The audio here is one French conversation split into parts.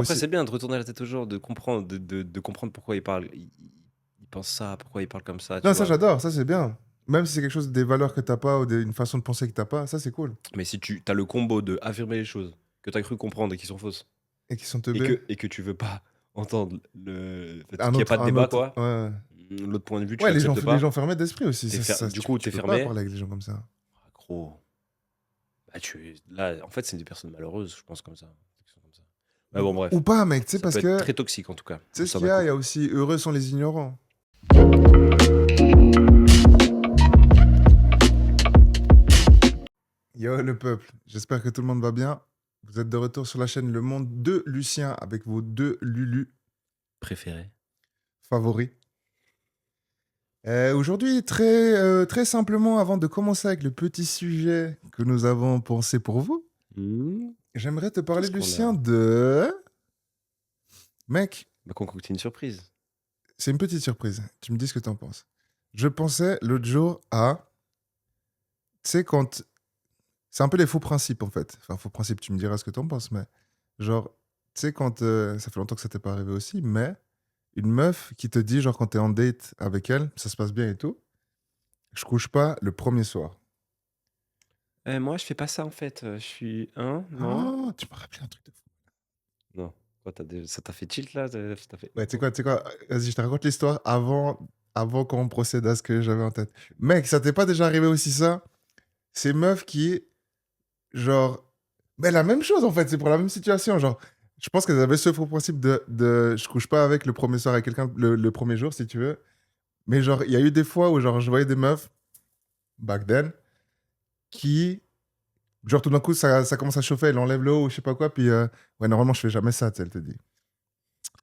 Après, Aussi. c'est bien de retourner la tête aux gens, de comprendre, de comprendre pourquoi ils parlent. Ils pensent ça, pourquoi ils parlent comme ça, tu Non, ça vois. j'adore, ça c'est bien. Même si c'est quelque chose, des valeurs que t'as pas ou une façon de penser que t'as pas, ça c'est cool. Mais si tu as le combo de affirmer les choses que tu as cru comprendre et qui sont fausses, Et qui sont et teubés. que tu veux pas entendre qu'il y a pas de Un débat, autre, quoi, ouais. l'autre point de vue, tu Ouais, l'acceptes les pas, gens fermés d'esprit aussi. du coup, Tu t'es peux pas fermé. parler avec les gens comme ça. Ah, gros, bah, là, en fait, c'est des personnes malheureuses, je pense, comme ça. Qui sont comme ça. Mais bon, Ou bref, pas, mec, tu sais, ça parce peut être que, tu très toxique, en tout cas, sais au ce sein qu'il y d'un a, il y a couple. aussi heureux sont les ignorants. Yo, le peuple, j'espère que tout le monde va bien. Vous êtes de retour sur la chaîne Le Monde de Lucien avec vos deux Lulu Préféré. favoris. Aujourd'hui, très simplement, avant de commencer avec le petit sujet que nous avons pensé pour vous, j'aimerais te parler, Qu'est-ce qu'on Lucien, a? de... Mec, Bah, concocter une surprise. c'est une petite surprise. Tu me dis ce que tu en penses. Je pensais l'autre jour à... Tu sais, quand... C'est un peu les faux principes, en fait. Enfin, faux principes, tu me diras ce que tu en penses, mais... Genre, tu sais, quand... ça fait longtemps que ça t'est pas arrivé aussi, mais... Une meuf qui te dit, genre, quand t'es en date avec elle, ça se passe bien et tout, je couche pas le premier soir. Moi, je fais pas ça, en fait. Je suis non? Oh, tu m'as rappelé un truc de fou. Non. Quoi, ça t'a fait tilt, là? Ça t'a fait Ouais, tu sais quoi, vas-y, je te raconte l'histoire avant qu'on procède à ce que j'avais en tête. Mec, ça t'est pas déjà arrivé aussi ça? Ces meufs qui, genre... Mais la même chose, en fait, c'est pour la même situation, genre... Je pense qu'elles avaient ce faux principe de je couche pas avec le premier soir avec quelqu'un le premier jour, si tu veux. Mais genre, il y a eu des fois où genre je voyais des meufs, back then, qui, genre tout d'un coup, ça commence à chauffer, elle enlève le haut ou je sais pas quoi, puis ouais, normalement, je fais jamais ça, tu sais, elle te dit.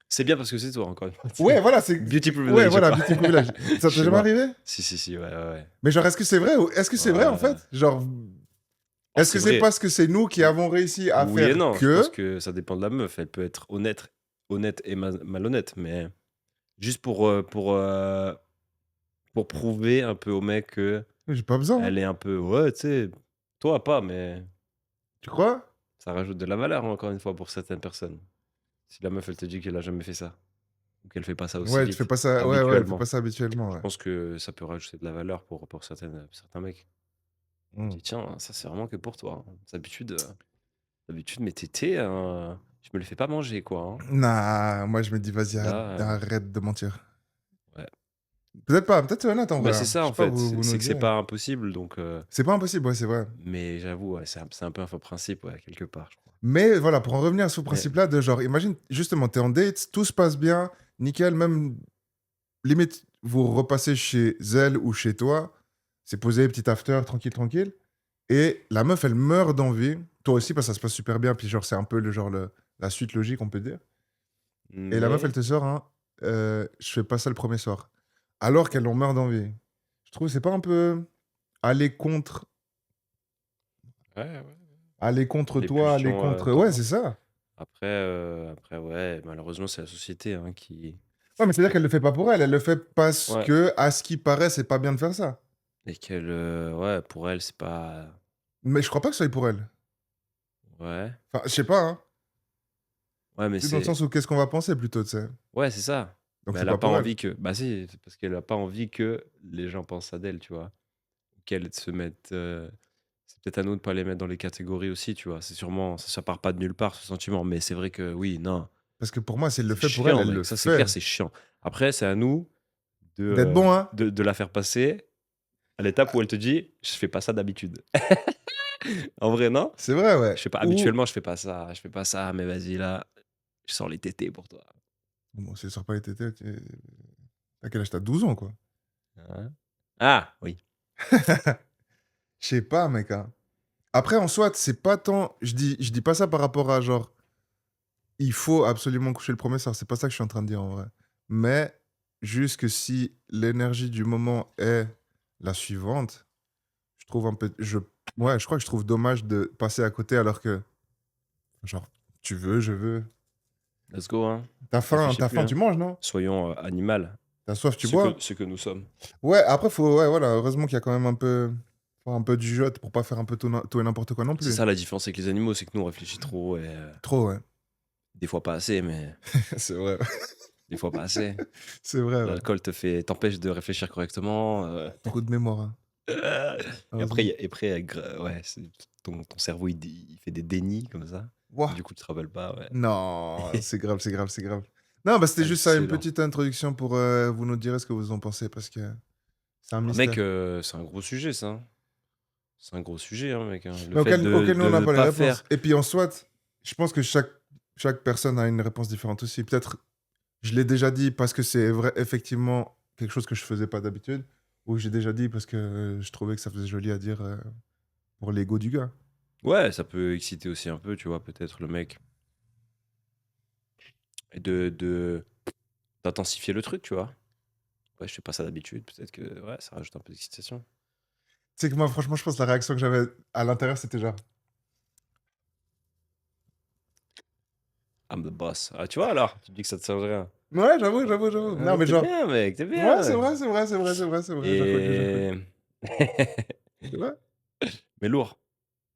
C'est bien parce que c'est toi, encore une fois. Ouais, voilà, c'est... Beauty Ouais, privilege, voilà, quoi. beauty privilege. Ça t'est Chez jamais moi. arrivé? Si, si, si, ouais, ouais, ouais. Mais genre, est-ce que c'est vrai? Est-ce que c'est vrai, en Ouais. fait? Genre, Oh, est-ce c'est que c'est vrai. parce que c'est nous qui avons réussi à Oui et faire non. Je pense que... que ça dépend de la meuf. Elle peut être honnête et malhonnête, mais juste pour prouver un peu au mec que J'ai pas besoin, hein. elle est un peu, ouais, tu sais, toi pas, mais Tu crois? ça rajoute de la valeur, encore une fois, pour certaines personnes. Si la meuf, elle te dit qu'elle a jamais fait ça, ou qu'elle fait pas ça aussi Ouais, tu fais vite, pas ça... Ouais, ouais, elle fait pas habituellement, ça habituellement, je ouais. pense que ça peut rajouter de la valeur pour certains mecs. Hmm. Tu dis, tiens, ça c'est vraiment que pour toi, hein. D'habitude, mes tétés, je me les fais pas manger, quoi, hein. Nah, moi je me dis, vas-y, arrête, Là, arrête de mentir. ouais. Peut-être pas, peut-être c'est honnête en Bah, vrai, c'est hein. ça, Je en sais pas, fait, vous nous c'est que c'est direz. pas impossible, donc C'est pas impossible, ouais, c'est vrai. mais j'avoue, ouais, c'est un peu un faux principe, ouais, quelque part, je crois. Mais voilà, pour en revenir à ce Mais principe-là de genre, imagine, justement, t'es en date, tout se passe bien, nickel, même limite, vous repassez chez elle ou chez toi, c'est posé, petit after, tranquille, tranquille, et la meuf, elle meurt d'envie, toi aussi, parce que ça se passe super bien, puis genre, c'est un peu la suite logique, on peut dire. Et la meuf, elle mais te sort un, je fais pas ça le premier soir. Alors qu'elle en meurt d'envie. Je trouve, c'est pas un peu aller contre, ouais, ouais, aller contre les toi, aller pulsions, contre. Ouais, c'est tendance. ça. Après, ouais, malheureusement, c'est la société, hein, qui Ouais, mais c'est-à-dire qu'elle le fait pas pour elle, elle le fait parce ouais, que, à ce qui paraît, c'est pas bien de faire ça. et qu'elle, ouais, pour elle, c'est pas Mais je crois pas que ce soit pour elle. ouais, Enfin, je sais pas, hein. ouais, mais C'est dans le c'est sens où qu'est-ce qu'on va penser plutôt, tu sais. ouais, c'est ça. Donc Mais c'est elle a pas pas pour elle. envie que bah, si, c'est parce qu'elle a pas envie que les gens pensent ça d'elle, tu vois? Qu'elle se mette, c'est peut-être à nous de pas les mettre dans les catégories aussi, tu vois? C'est sûrement ça part pas de nulle part, ce sentiment, mais c'est vrai que oui, non, Parce que pour moi, si elle le c'est fait pour elle, chiant, elle le mec, ça, c'est clair, fait. c'est chiant. Après, c'est à nous D'être bon, hein. de la faire passer à l'étape où elle te dit: «Je fais pas ça d'habitude». En vrai, non? C'est vrai, ouais. Je fais pas Ou. habituellement, je fais pas ça, mais vas-y là, je sors les tétés pour toi. Bon, si elle sort pas les tétés, t'as quel âge? T'as 12 ans, quoi. Hein? Ah! Oui. Je sais pas, mec, hein. Après, en soi, c'est pas tant. Je dis pas ça par rapport à genre, il faut absolument coucher le premier soir. C'est pas ça que je suis en train de dire en vrai. Mais juste que si l'énergie du moment est la suivante, je trouve un peu. Ouais, je crois que je trouve dommage de passer à côté alors que, genre, tu veux, je veux. Let's go, hein. T'as Réfléchis plus, faim, hein. tu manges, non? Soyons, animal, T'as soif, tu bois? ce que nous sommes. Ouais, après, faut. Ouais, voilà, heureusement qu'il y a quand même un peu du jeu pour pas faire un peu tout et n'importe quoi non C'est plus. ça la différence avec les animaux, c'est que nous on réfléchit trop et Trop, ouais. Des fois pas assez, mais C'est vrai. des fois pas assez. C'est vrai, ouais. L'alcool t'empêche de réfléchir correctement, Trop de mémoire, hein, et après heureusement. après ouais, ton cerveau il fait des dénis comme ça, et Wouah! du coup tu te rappelles pas, ouais. Non, c'est grave, c'est grave, c'est grave. Non, bah, c'était juste ça, une Excellent. petite introduction pour, vous nous direz ce que vous en pensez parce que c'est un Ah mec, mystère. c'est un gros sujet ça, hein. C'est un gros sujet, hein, mec, hein. Le Mais fait auquel nous, on n'a de pas les pas réponses. faire Et puis en soit, je pense que chaque personne a une réponse différente aussi. Peut-être, je l'ai déjà dit parce que c'est vrai, effectivement, quelque chose que je faisais pas d'habitude, ou j'ai déjà dit parce que je trouvais que ça faisait joli à dire pour l'ego du gars. ouais, ça peut exciter aussi un peu, tu vois, peut-être le mec, et d'intensifier le truc, tu vois? Ouais, je fais pas ça d'habitude, peut-être que ouais, ça rajoute un peu d'excitation. Tu sais que moi, franchement, je pense que la réaction que j'avais à l'intérieur, c'était genre. I'm the boss. Ah, tu vois alors? Tu me dis que ça te change rien. Ouais, j'avoue, j'avoue, j'avoue. Non, mais Tu genre. bien mec, tu Ouais, c'est bien. vrai, c'est vrai, c'est vrai, c'est vrai, c'est vrai. J'accorde, j'accorde. Et C'est vrai? mais lourd.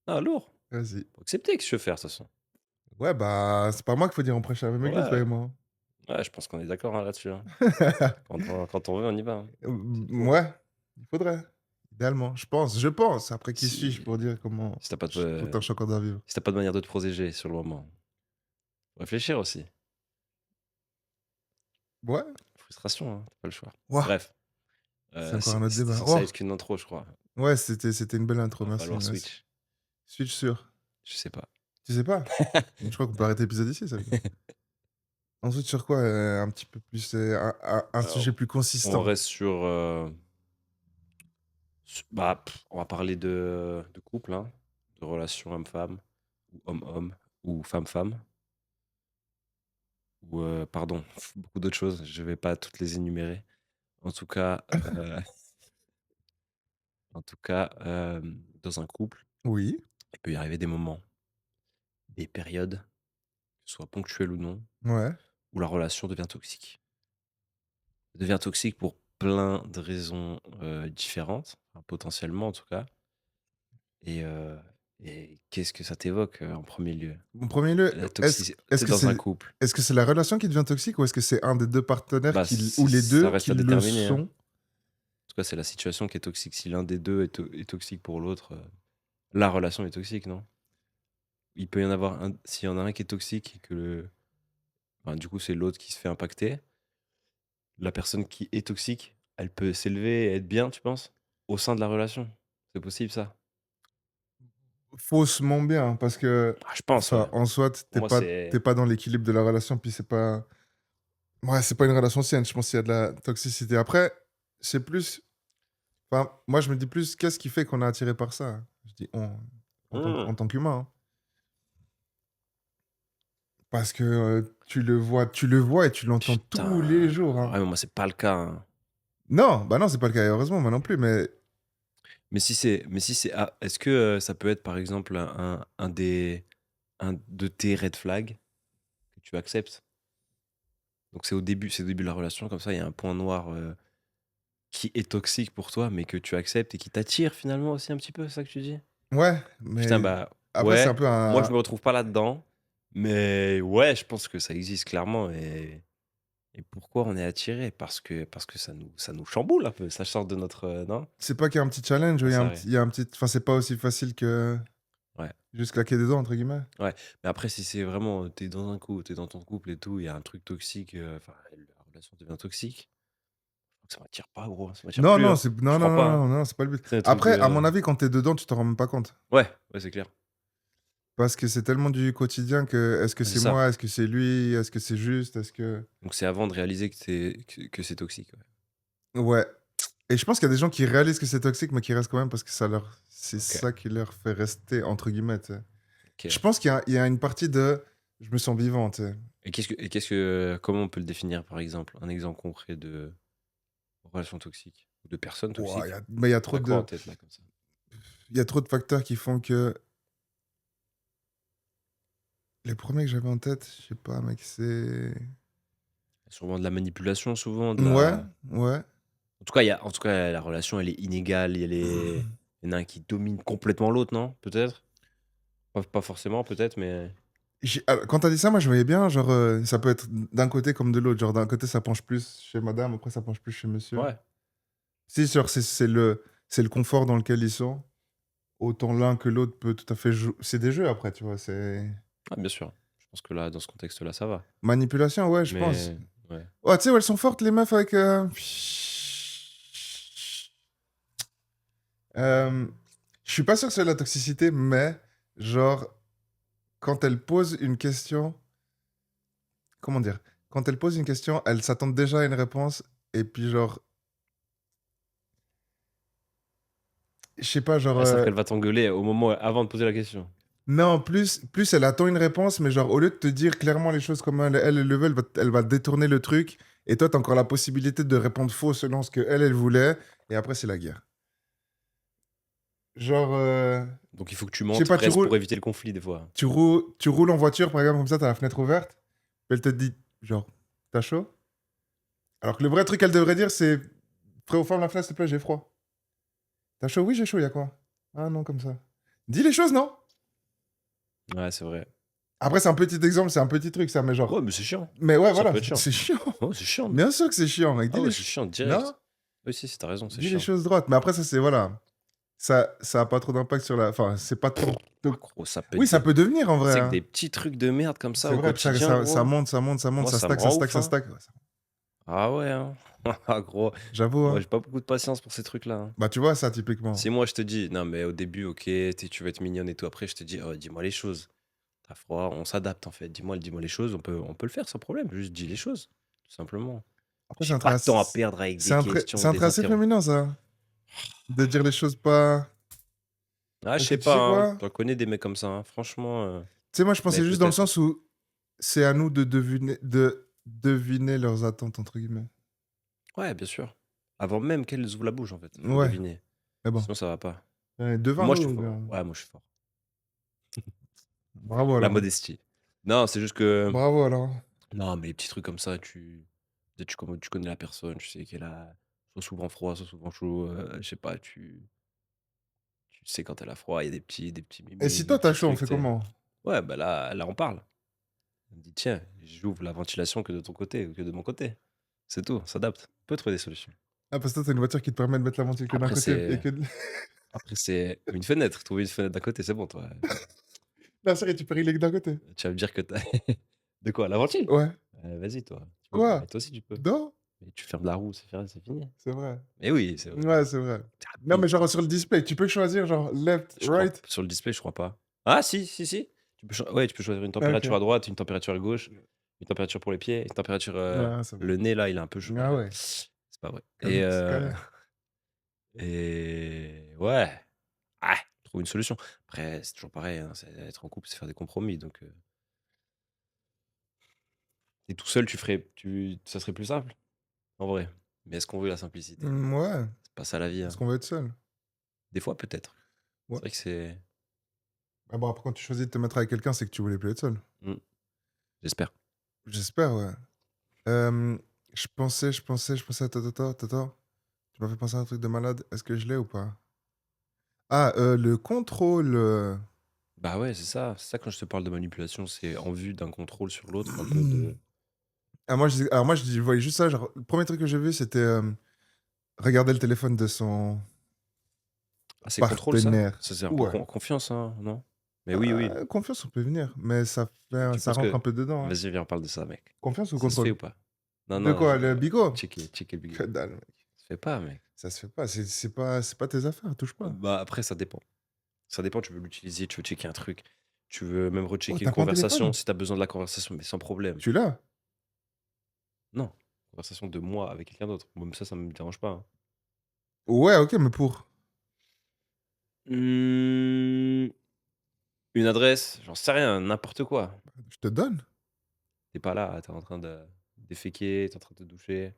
Ah lourd. Vas-y. Faut accepter que je veux faire de toute façon. Ouais, bah, c'est pas moi qu'il faut dire on prêche à la même église, toi Ouais, et moi. ouais, je pense qu'on est d'accord, hein, là-dessus, hein. Quand on veut, on y va, hein. C'est cool. Ouais, il faudrait. Idéalement, je pense, je pense. Après, qui suis-je Si pour dire comment si tu pas autant de je suis encore dois vivre? si tu pas de manière de te protéger sur le moment. Faut réfléchir aussi. Ouais, Frustration, hein, tu pas le choix. ouah, Bref, c'est encore un autre c'était débat. censé Oh, être qu'une intro, je crois. ouais, c'était une belle intro, Va merci, falloir merci. switch. Suis-je sûr? Je sais pas. Tu sais pas? Je crois qu'on peut arrêter l'épisode ici, ça veut dire. Ensuite, sur quoi? Un petit peu plus, un sujet Alors, plus on consistant. reste sur, bah, on va parler de couple, hein, de relations homme-femme, ou homme-homme, ou femme-femme, ou pardon, beaucoup d'autres choses. Je vais pas toutes les énumérer. En tout cas, dans un couple, Oui, il peut y arriver des moments, des périodes, que ce soit ponctuelles ou non, ouais. où la relation devient toxique. Elle devient toxique pour plein de raisons, différentes, enfin potentiellement en tout cas, et qu'est-ce que ça t'évoque, en premier lieu? En premier lieu, La toxicité est-ce que dans un c'est couple? la relation qui devient toxique ou est-ce que c'est un des 2 partenaires Bah, qui ou les ça 2 reste qui à le déterminer, hein. sont? En tout cas, c'est la situation qui est toxique. Si l'un des 2 est toxique pour l'autre, la relation est toxique, non? Il peut y en avoir un s'il y en a un qui est toxique et que enfin, du coup, c'est l'autre qui se fait impacter. La personne qui est toxique, elle peut s'élever et être bien, tu penses? Au sein de la relation? C'est possible ça? Faussement bien, parce que, Ah, je pense, ouais. enfin, en soi, Pour moi, t'es c'est pas dans l'équilibre de la relation, puis c'est pas ouais, c'est pas une relation saine, je pense qu'il y a de la toxicité. Après, c'est plus enfin, moi, je me dis plus: «Qu'est-ce qui fait qu'on est attiré par ça?» Je dis: «On», mmh, en tant qu'humain, hein. Parce que, tu le vois et tu l'entends tous les putain, jours, ouais, hein. mais moi, c'est pas le cas, hein. Non, bah, non, c'est pas le cas, heureusement, moi non plus, mais Mais si c'est est-ce que, ça peut être, par exemple, un de tes red flags que tu acceptes? Donc c'est au début de la relation, comme ça, il y a un point noir, qui est toxique pour toi, mais que tu acceptes et qui t'attire finalement aussi un petit peu, c'est ça que tu dis? ouais, Putain, mais bah, après, c'est un ouais, peu moi je un me retrouve pas là-dedans, mais ouais, je pense que ça existe clairement, et pourquoi on est attiré? Parce que ça nous chamboule un peu, ça sort de notre, non? c'est pas qu'il y a un petit challenge, Quand il y a ça un arrive. petit enfin, c'est pas aussi facile que Ouais, «juste claquer des doigts» entre guillemets. ouais, mais après si c'est vraiment, tu dans un couple, t'es dans ton couple et tout, il y a un truc toxique, enfin la relation devient toxique, ça m'attire pas gros, ça m'attire Non, plus, non, hein. c'est Je non, non, crois non, pas, hein. non, non, c'est pas le but. C'est un truc Après, à mon de avis, quand t'es dedans, tu t'en rends même pas compte. ouais, ouais, c'est clair. Parce que c'est tellement du quotidien que est-ce que Ouais, c'est c'est ça. moi? Est-ce que c'est lui? Est-ce que c'est juste? Est-ce que Donc c'est avant de réaliser que c'est toxique, ouais. ouais, et je pense qu'il y a des gens qui réalisent que c'est toxique, mais qui restent quand même parce que c'est OK, ça qui leur fait «rester» entre guillemets, tu sais. Je OK. pense qu'il y a une partie de: «Je me sens vivant», tu sais. Comment on peut le définir, par exemple? Un exemple concret de relation toxique ou de personne Ouah, toxique? il y a Tu trop quoi en de tête là comme ça? facteurs qui font que les premiers que j'avais en tête, je sais pas mec, c'est Sûrement de la manipulation souvent, de ouais, la ouais. en tout cas la relation elle est inégale, il y en a un qui domine complètement l'autre, non? Peut-être? Pas forcément peut-être, mais Quand t'as dit ça, moi, je voyais bien, genre, ça peut être d'un côté comme de l'autre. Genre, d'un côté, ça penche plus chez madame, après, ça penche plus chez monsieur. Ouais, Si, genre, c'est le confort dans lequel ils sont. Autant l'un que l'autre peut tout à fait jouer. C'est des jeux après, tu vois. C'est ah, bien sûr. Je pense que là, dans ce contexte-là, ça va. manipulation, ouais, je pense. Mais ouais. Ouais, tu sais, où elles sont fortes, les meufs, avec. Euh, je suis pas sûr que c'est la toxicité, mais genre, quand elles posent une question, comment dire? Quand elles posent une question, elles s'attendent déjà à une réponse, et puis genre, je sais pas, genre, Elles savent qu'elle va t'engueuler au moment avant de poser la question. non, plus elle attend une réponse, mais genre, au lieu de te dire clairement les choses comme elle le veut, elle va détourner le truc, et toi, t'as encore la possibilité de répondre faux selon ce que elle voulait, et après, c'est la guerre. Genre, Donc il faut que tu je sais mentes pas, presque pour éviter le conflit des fois. tu roules en voiture, par exemple, comme ça, t'as la fenêtre ouverte, puis elle te dit, genre, t'as chaud? Alors que le vrai truc qu'elle devrait dire, c'est, frère, ferme la fenêtre, s'il te plaît, j'ai froid. T'as chaud? Oui, j'ai chaud, y a quoi? Ah non, comme ça. Dis les choses, non? Ouais, c'est vrai. Après, c'est un petit exemple, c'est un petit truc, ça, mais Ouais, genre. mais c'est chiant. Mais ouais, Ça voilà, peut être chiant. c'est chiant. Ouais, c'est chiant. Bien sûr que c'est chiant, mec. Ah ouais, c'est chiant Non? direct. Oui, si, t'as raison, c'est Dis les chiant. choses droites. Mais après, ça, c'est, voilà. Ça a pas trop d'impact sur la. Enfin, c'est pas trop. Ah, gros, ça peut Oui, ça peut devenir en vrai, c'est que hein. des petits trucs de merde comme ça C'est au vrai, puis ça, quotidien, ça gros. monte, ça monte, ça monte, Moi, ça ça me stack, ça rend stack, ouf, ça hein. stack. Ouais, Ah ouais, hein. Ah, gros. j'avoue, Moi, hein. j'ai pas beaucoup de patience pour ces trucs-là, hein. Bah, tu vois, ça, typiquement. Si moi, je te dis, non, mais au début, ok, tu vas être mignonne et tout. Après, je te dis, oh, dis-moi les choses. T'as froid, on s'adapte en fait. Dis-moi les choses, on peut le faire sans problème. Juste dis les choses, tout simplement. Après, J'ai pas de temps à perdre avec des questions, c'est un trait des assez interrogations. féminin, ça. De dire les choses pas. Ah, je Parce que sais tu sais pas, hein. quoi? T'en connais des mecs comme ça, hein. Franchement, Tu sais, moi, je mais pensais juste dans le peut-être, hein. sens où c'est à nous de deviner leurs attentes, entre guillemets. Ouais, bien sûr. Avant même qu'elles ouvrent la bouche, en fait. Faut Ouais, deviner. mais bon. Sinon, ça va pas. Devant Moi, je suis nous, fort. gars. Ouais, moi, je suis fort. Bravo, La alors. modestie. Non, c'est juste que. Bravo, alors. Non, mais les petits trucs comme ça, tu connais la personne, tu sais qu'elle a soit souvent froid, soit souvent chaud. Je sais pas, tu sais quand elle a froid, il y a des petits Et mémes, si des toi, t'as petits chaud, on trucs, fait tu sais. comment? Ouais, bah là, on parle. On me dit, tiens, j'ouvre la ventilation que de ton côté ou que de mon côté. C'est tout, on s'adapte. On peut trouver des solutions. Ah, parce que toi, t'as une voiture qui te permet de mettre la ventile que d'un Après, côté et c'est, que de... après, c'est une fenêtre. Trouver une fenêtre d'un côté, c'est bon, toi. La série, tu peux régler que d'un côté. Tu vas me dire que t'as. De quoi? La ventile? Ouais. Vas-y, toi. Tu peux. Quoi? Bah, toi aussi, tu peux. Non? Mais tu fermes la roue, c'est fini. C'est vrai. Mais oui, c'est vrai. Ouais, c'est vrai. Ah, Non, mais genre sur le display, tu peux choisir genre left, Je crois right. sur le display, je crois pas. Ah si, si, si. Ouais, tu peux choisir une température Ok. à droite, une température à gauche, une température pour les pieds, une température, Ouais, c'est vrai. le nez là, il est un peu chaud. Ah ouais. C'est pas vrai. C'est carré. Et ouais, ah, trouve une solution. Après, c'est toujours pareil, hein, c'est être en couple, c'est faire des compromis. Donc, tu tout seul, ça serait plus simple, en vrai. Mais est-ce qu'on veut la simplicité? Ouais. C'est pas ça la vie, Est-ce hein. qu'on veut être seul? Des fois, peut-être. Ouais. C'est vrai que c'est. Ah bon, après, quand tu choisis de te mettre avec quelqu'un, c'est que tu voulais plus être seul. Mmh, j'espère. J'espère, ouais. Attends. Tu m'as fait penser à un truc de malade. Est-ce que je l'ai ou pas? Ah, le contrôle. Bah ouais, c'est ça. C'est ça quand je te parle de manipulation, c'est en vue d'un contrôle sur l'autre, un peu de. Ah, moi, je voyais juste ça. Genre, le premier truc que j'ai vu, c'était regarder le téléphone de son Ah, c'est contrôle ça? partenaire. Ça, c'est un peu Ouais. confiance, hein, non? Mais oui, oui. Confiance, on peut venir, mais Tu ça penses rentre que. un peu dedans, hein. Vas-y, viens, on parle de ça, mec. Confiance ou Ça se fait contrôle? ou pas? Non, De non, quoi? Le bigot? checker le Que bigot. dalle, mec. Ça se fait pas, mec. Ça se fait pas. C'est pas tes affaires. Touche pas. Bah après, ça dépend. Ça dépend, tu veux l'utiliser, tu veux checker un truc. Tu veux même Oh, rechecker une t'as pas un conversation téléphone? si t'as besoin de la conversation, mais sans problème. Tu l'as? Non. Conversation de moi avec quelqu'un d'autre. Même ça me dérange pas, hein. Ouais, ok, mais pour. Mmh, une adresse, j'en sais rien, n'importe quoi. Je te donne. T'es pas là, t'es en train de déféquer, t'es en train de te doucher.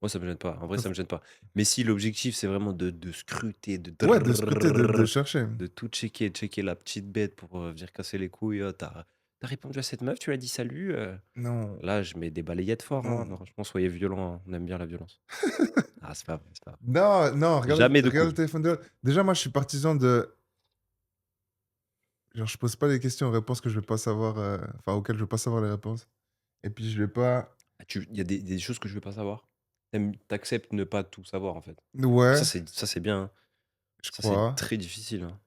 Moi, ça me gêne pas. En vrai, Ça ça me gêne pas. Mais si l'objectif, c'est vraiment de scruter, Ouais, de scruter, de chercher. de tout checker, checker la petite bête pour venir casser les couilles. T'as répondu à cette meuf, tu lui as dit salut. Non. Là, je mets des balayettes fort, hein. Non. Non, franchement, soyez violents, hein. On aime bien la violence. Ah, c'est pas vrai, c'est pas vrai. Non, non, Jamais de regarde coups. le téléphone de l'autre. Déjà, moi, je suis partisan de. genre, je pose pas des questions aux réponses que je vais pas savoir, enfin, auxquelles je vais pas savoir les réponses et puis je vais pas Ah, il y a des choses que je veux pas savoir? Tu ne pas tout savoir, en fait. ouais, Ça, c'est bien, hein. je Ça, c'est crois. très difficile, hein,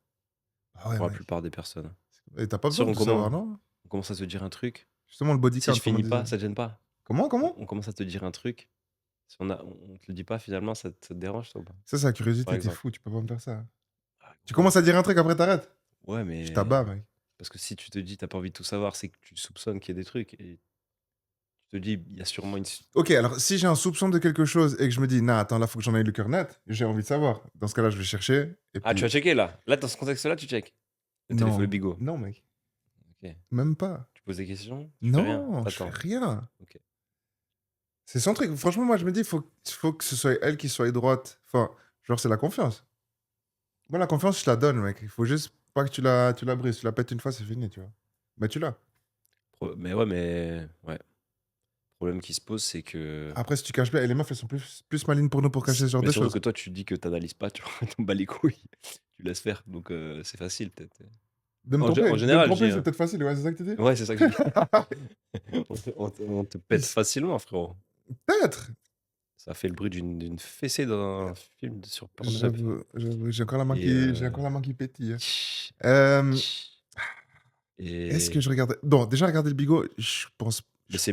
Ah ouais, pour la mec plupart des personnes. et tu pas Si besoin de tout savoir, non? on commence à se dire un truc, Justement, le body si count, je comme on finis disait. pas, ça te gêne pas? Comment, comment? On commence à te dire un truc, si on te le dit pas finalement, ça te dérange ça ou pas? Ça, c'est la Par curiosité, tu exemple. fou, tu peux pas me faire ça. Ah Tu gros, commences à dire un truc, après tu ouais, je mais t'abats, mec. parce que si tu te dis: «Tu pas envie de tout savoir», c'est que tu soupçonnes qu'il y a des trucs et tu te dis: «Il y a sûrement une s». OK, alors si j'ai un soupçon de quelque chose et que je me dis: «Non, attends, là, faut que j'en aille le cœur net», j'ai envie de savoir. Dans ce cas-là, je vais chercher et Ah, tu puis as checké là? Là, dans ce contexte-là, tu checkes? Le téléphone, le non, bigot? non, mec, OK. même pas. Tu poses des questions? Tu fais rien? Non, je fais T'attends? rien. OK. C'est son truc. Franchement, moi, je me dis: «Faut que ce soit elle qui soit droite». Enfin, genre, c'est la confiance. Moi, la confiance, je te la donne, mec. Il faut juste pas que tu la brises. Tu la pètes une fois, c'est fini, tu vois? Mais tu l'as. Mais ouais, ouais. Le problème qui se pose, c'est que Après, si tu caches bien et les meufs, elles sont plus malines pour nous pour cacher ce genre mais de surtout choses. que toi, tu dis que tu analyses pas, tu vois? Tu bats les couilles, tu laisses faire, donc c'est facile peut-être. En De me général, je dis, tromper, c'est hein. peut-être facile, ouais, c'est ça que tu dis? Ouais, c'est ça que je dis. On te pète facilement, frérot. Peut-être! Ça fait le bruit d'une fessée dans un film sur Pornhub J'avoue, et j'ai encore la main qui pétille, hein. tch, Hem, tch est-ce que et je regardais bon, déjà regarder le bigot, je pense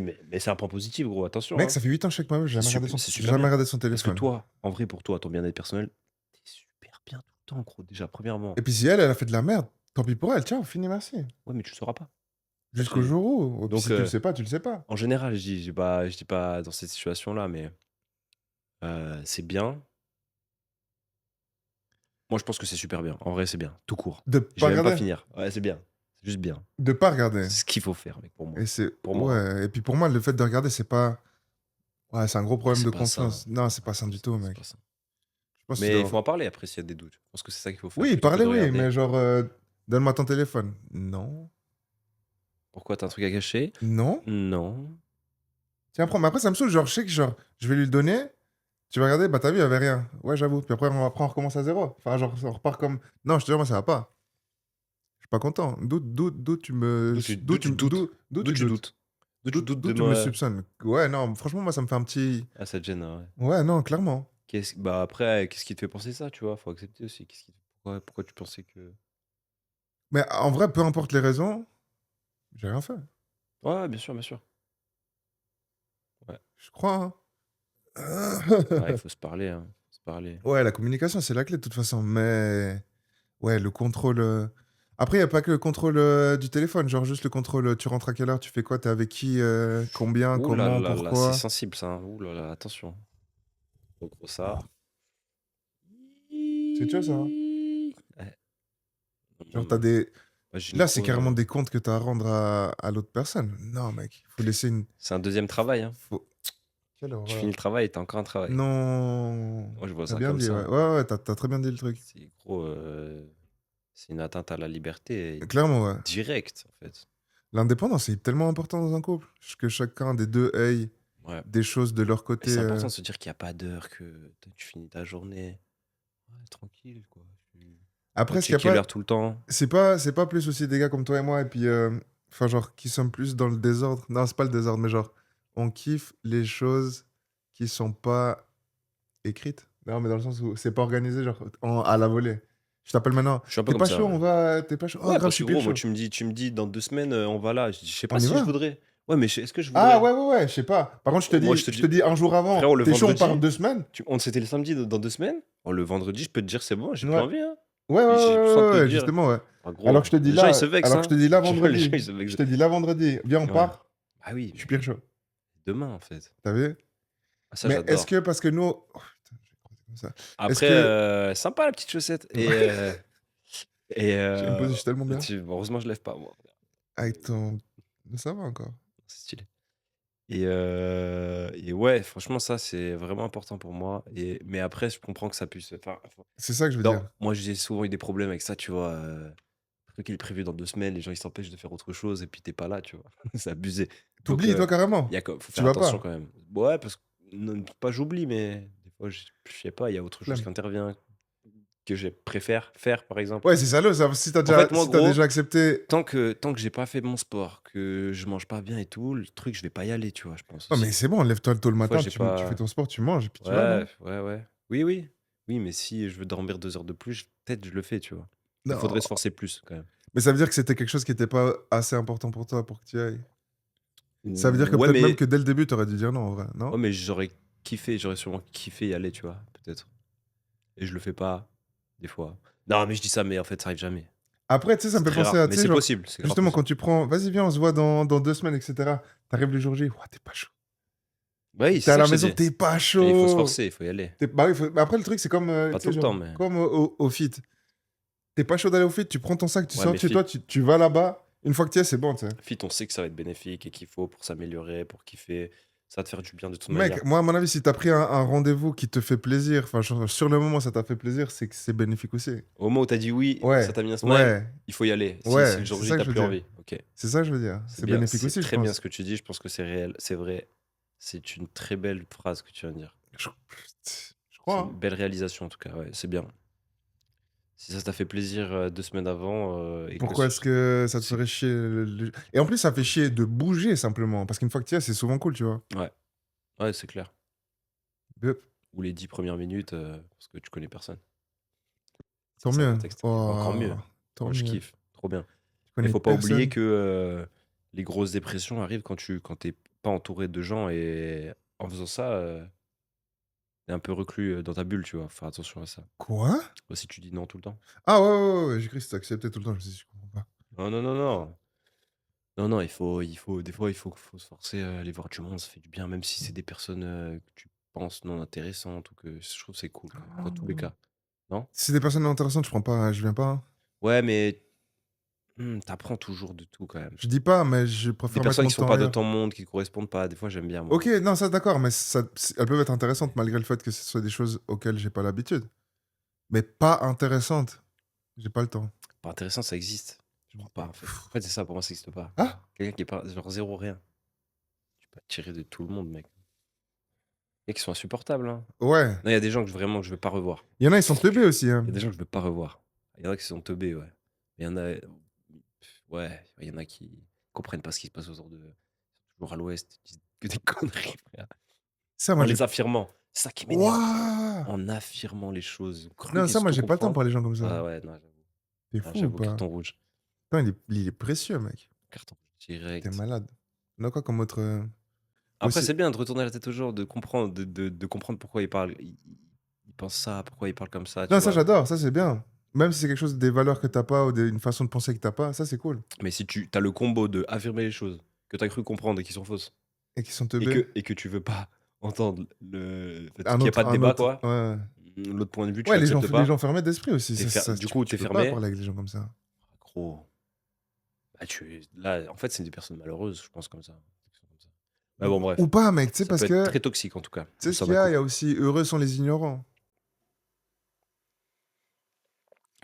mais c'est un point positif, gros, attention, mec, hein. ça fait 8 ans que je suis avec ma meuf, C'est j'ai super jamais bien. regardé son Parce que téléphone. toi, en vrai, pour toi, ton bien-être personnel, tu super bien tout le temps, gros, déjà, premièrement. Et puis si elle, elle a fait de la merde, tant pis pour elle, ciao, fini, merci. Ouais, mais tu le sauras pas. C'est ça que je te Jusqu'au dis. jour où puis Donc si tu le sais pas, tu le sais pas. en général, je dis pas dans cette situation-là, mais c'est bien. Moi, je pense que c'est super bien. En vrai, c'est bien, tout court. De Je pas vais même pas regarder, finir. Ouais, c'est bien. C'est juste bien. de pas regarder C'est ce qu'il faut faire, mec, pour moi. et c'est Pour moi, hein. ouais et puis pour moi, le fait de regarder, c'est pas ouais, c'est un gros problème C'est de pas sain. confiance. Non, c'est Ouais, pas sain du tout, c'est pas mec. sain. Je pense que tu Mais il faut dois en parler après s'il y a des doutes. Je pense que c'est ça qu'il faut faire oui, plutôt que parler, de oui, mais regarder. genre, «Donne-moi ton téléphone». Non, Pourquoi, tu as un truc à cacher? non. Non. Tiens, prends mais après ça me saoule, genre, je sais que genre, je vais lui le donner, tu vas regarder, bah, tu vu, il y avait rien. Ouais, j'avoue. Puis après on recommence à zéro. Enfin, genre, on repart comme non, je te jure, moi, ça va pas. Je suis pas content. D'où tu me D'où tu doutes? d'où D'où tu tu doutes? doutes? D'où tu doutes D'où de tu me moi? soupçonnes? Ouais, non, franchement, moi, ça me fait un petit Ah, ça te gêne, ah ouais. ouais, non, clairement. Bah, après, qu'est-ce qui te fait penser ça, tu vois? Faut accepter aussi. Pourquoi tu pensais que Mais en vrai, peu importe les raisons, j'ai rien fait. ouais, bien sûr, bien sûr. Ouais. Je crois, Ouais, il hein. faut se parler, hein. Faut se parler. Ouais, la communication, c'est la clé de toute façon, mais ouais, le contrôle, après, il y a pas que le contrôle, du téléphone, genre juste le contrôle, tu rentres à quelle heure, tu fais quoi, tu es avec qui, combien, Ouh là comment, là là, c'est pourquoi? sensible ça, hein. Ouh là là, attention. En gros ça. C'est chaud ça, hein? Ouais. Moi, Genre, tu as des ma là, c'est gynéco, carrément des comptes que tu as à rendre à l'autre personne. Non, mec, il faut laisser une c'est un deuxième travail, hein. faut quelle Tu finis horreur. le travail et tu encore un travail. Non, Moi, je vois tu ça bien comme dit, ça, ouais. hein. Ouais, ouais, tu as très bien dit le truc. C'est gros, c'est une atteinte à la liberté Clairement, ouais. directe, en fait. L'indépendance, c'est tellement important dans un couple, que chacun des 2 ait Ouais. des choses de leur Mais côté, c'est important de se dire qu'il y a pas d'heure, que toi, tu finis ta journée. Ouais, tranquille, quoi. Pas après, ce qu'il y a checker pas l'heure tout le temps. c'est pas plus aussi des gars comme toi et moi et puis, enfin, genre, qui sommes plus dans le désordre. Non, c'est pas le désordre, mais genre, on kiffe les choses qui sont pas écrites. Non, mais dans le sens où c'est pas organisé, genre, à la volée. Je t'appelle maintenant: Je suis un peu «Tu comme pas ça, chaud? ouais. On va tu pas chaud? Oh Ouais, grave, je parce que suis pile gros, moi, chaud». tu me dis dans 2 semaines, on va là. Je sais pas On y si je va? voudrais. Ouais, mais est-ce que je Ah voudrais? ouais, ouais, ouais, je sais pas. Par contre, Moi, je te je te dis, dis un jour avant: frérot, le «Tu chaud, on part vendredi, 2 semaines?» c'était le samedi dans 2 semaines. Oh, le vendredi, je peux te dire, c'est bon, j'ai plus Ouais. envie, hein. Ouais, ouais, ouais, J'ai plus ouais, envie de ouais, te ouais, dire. justement, ouais. Ah, gros, Alors que je te dis là les gens, vendredi, ils se vexent. je te dis là vendredi: «Viens, on Ouais. part», Ah oui, je suis mais pire chaud. demain, en fait. Tu as vu? Ah, ça, Mais est-ce j'adore. que parce que nous oh putain, je vais croiser comme ça. Est-ce Après, que sympa la petite chaussette et je vais me poser, je suis tellement bien. heureusement, je lève pas, moi. Avec ton ça va encore. C'est stylé. Et ouais, franchement, ça, c'est vraiment important pour moi mais après, je comprends que ça puisse enfin, C'est ça que je veux dire. moi, j'ai souvent eu des problèmes avec ça, tu vois? Le truc, il est prévu dans 2 semaines, les gens, ils s'empêchent de faire autre chose et puis tu pas là, tu vois? C'est abusé. Tu Donc oublies toi carrément? il y a faut Tu faire vas attention pas? quand même. Ouais, parce que non, pas j'oublie, mais des fois, je sais pas, il y a autre chose Flemme. qui intervient, que je préfère faire, par exemple. Ouais, c'est salaud ça. Si t'as En déjà, fait, moi, si t'as déjà gros, accepté. tant que j'ai pas fait mon sport, que je mange pas bien et tout, le truc, je vais pas y aller, tu vois, je pense Non, mais aussi. c'est bon, lève-toi tôt le Des fois, matin, j'ai tu fais pas ton sport, tu manges, et puis tu vas, ouais, non? ouais, ouais. Oui, oui. Oui, mais si je veux dormir 2 heures de plus, peut-être je le fais, tu vois? Il Non. faudrait se forcer plus quand même. Mais ça veut dire que c'était quelque chose qui était pas assez important pour toi pour que tu y ailles. Ça veut dire que Ouais, peut-être même mais que dès le début, t'aurais dû dire non, en vrai, non? ouais, mais j'aurais sûrement kiffé y aller, tu vois? Peut-être. Et je le fais pas, des fois. Non, mais je dis ça, mais en fait, ça arrive jamais. Après, tu sais, ça me C'est fait très penser rare, à, mais tu sais, c'est genre, possible, c'est grave justement, quand possible. tu prends, vas-y, viens, on se voit dans 2 semaines, etc. T'arrives le jour J, ouah, t'es pas chaud. Bah oui, T'es c'est à ça la que je te maison, dis. t'es pas Mais il faut se chaud. forcer, il faut y aller. Bah oui, mais après, le truc, c'est comme, Pas tu tout sais, le genre, temps, mais comme au fit. T'es pas chaud d'aller au fit, tu prends ton sac, tu ouais, sors de mais chez toi, tu vas là-bas. Une fois que tu y es, c'est bon, tu sais. fit, on sait que ça va être bénéfique et qu'il faut pour s'améliorer, pour kiffer. Ça va te faire du bien de toute Mec, manière. moi, à mon avis, si t'as pris un rendez-vous qui te fait plaisir, enfin, sur le moment, ça t'a fait plaisir, c'est que c'est bénéfique aussi. Au moment où tu as dit oui, ça Ouais, t'a mis un smile, ouais, il faut y aller. Si ouais, le jour c'est J, ça que tu je veux plus dire. envie. OK. C'est ça que je veux dire. C'est C'est bien, bénéfique c'est aussi, je très bien ce pense. que tu dis, je pense que c'est réel, c'est vrai. C'est une très belle phrase que tu viens de dire. Je, je crois, C'est une hein. belle réalisation en tout cas, ouais, c'est bien. Si ça t'a fait plaisir, 2 semaines avant, et que Pourquoi ce est-ce que ça te c'est ferait chier Et en plus, ça fait chier de bouger simplement. Parce qu'une fois que tu y es, c'est souvent cool, tu vois. ouais, ouais, c'est clair. Yup. Ou les 10 premières minutes, parce que tu connais personne. C'est Tant ça le mieux. contexte. Encore Oh, mieux. tant Moi, je mieux. kiffe, trop bien. Tu Mais connais faut pas oublier personne. que, les grosses dépressions arrivent quand tu pas entouré de gens et en faisant ça, tu un peu reclus, dans ta bulle, tu vois? Faut faire attention à ça. Quoi? Bah, si tu dis non tout le temps. Ah ouais, ouais, ouais, ouais, j'ai cru que c'était accepté tout le temps. Je me suis dit, je comprends pas. Non, non, non, non. Non, non, il faut des fois, faut se forcer à aller voir du monde, ça fait du bien, même si c'est des personnes, que tu penses non intéressantes ou que je trouve que c'est cool quand même, dans tous les cas. Non? Si c'est des personnes intéressantes, je prends pas, je viens pas, hein. Ouais, mais tu toujours de tout quand même. Je dis pas, mais je Des préfère mettre personnes mon qui sont temps pas de ailleurs. ton monde, qui te correspondent pas, des fois j'aime bien Ok, moi. non, ça d'accord, mais elles peuvent être intéressantes malgré le fait que ce soit des choses auxquelles j'ai pas l'habitude. Mais pas intéressantes. J'ai pas le temps. Pas intéressant, ça existe. Je crois pas en fait. En fait, c'est ça pour moi, ça existe pas. Ah? Quelqu'un qui est pas genre zéro rien. Tu peux attirer de tout le monde, mec. Il y a qui sont insupportables, hein. Ouais. Non, il y a des gens que vraiment que je veux pas revoir. Il y en a, ils sont teubés aussi, hein. Il y a des gens que je veux pas revoir. Il y en a qui sont teubés, ouais. Mais il y en a, ouais, il y en a qui comprennent pas ce qui se passe autour d'eux. Ils sont toujours à l'ouest, ils disent que des conneries, frère. Ça, moi, En j'ai. les affirmant. C'est ça qui m'énerve. Waouh! En affirmant les choses. Ils ont cru Non, qu'ils ça, se moi, tout j'ai pas le temps comprendre. pour les gens comme ça. Ah ouais, non, j'avoue. T'es Ah, fou ou j'avoue, pas? carton rouge. Putain, il est précieux, mec. Carton rouge T'es direct. malade. On a quoi comme autre. Après, Aussi. c'est bien de retourner la tête aux gens, de comprendre, de comprendre pourquoi ils parlent. Ils pensent ça, pourquoi ils parlent comme ça, tu Non, ça, vois. j'adore. Ça, c'est bien. Même si c'est quelque chose, des valeurs que t'as pas ou une façon de penser que t'as pas, ça, c'est cool. Mais si tu as le combo de affirmer les choses que tu as cru comprendre et qui sont fausses, Et qui sont et teubés. que tu veux pas entendre qu'il Un n'y a pas autre. de Un débat, autre. quoi, Ouais. l'autre point de vue, tu Ouais, l'acceptes les pas, gens fermés d'esprit aussi. du coup, Tu t'es peux pas fermé. parler avec des gens comme ça. Gros, bah, là, en fait, c'est des personnes malheureuses, je pense, comme ça. Mais bon, Ou bref. pas, mec, tu sais, Ça parce peut être que. très toxique, en tout cas, Tu au sais ce sein qu'il y d'un a? Il y a couple. aussi heureux sont les ignorants.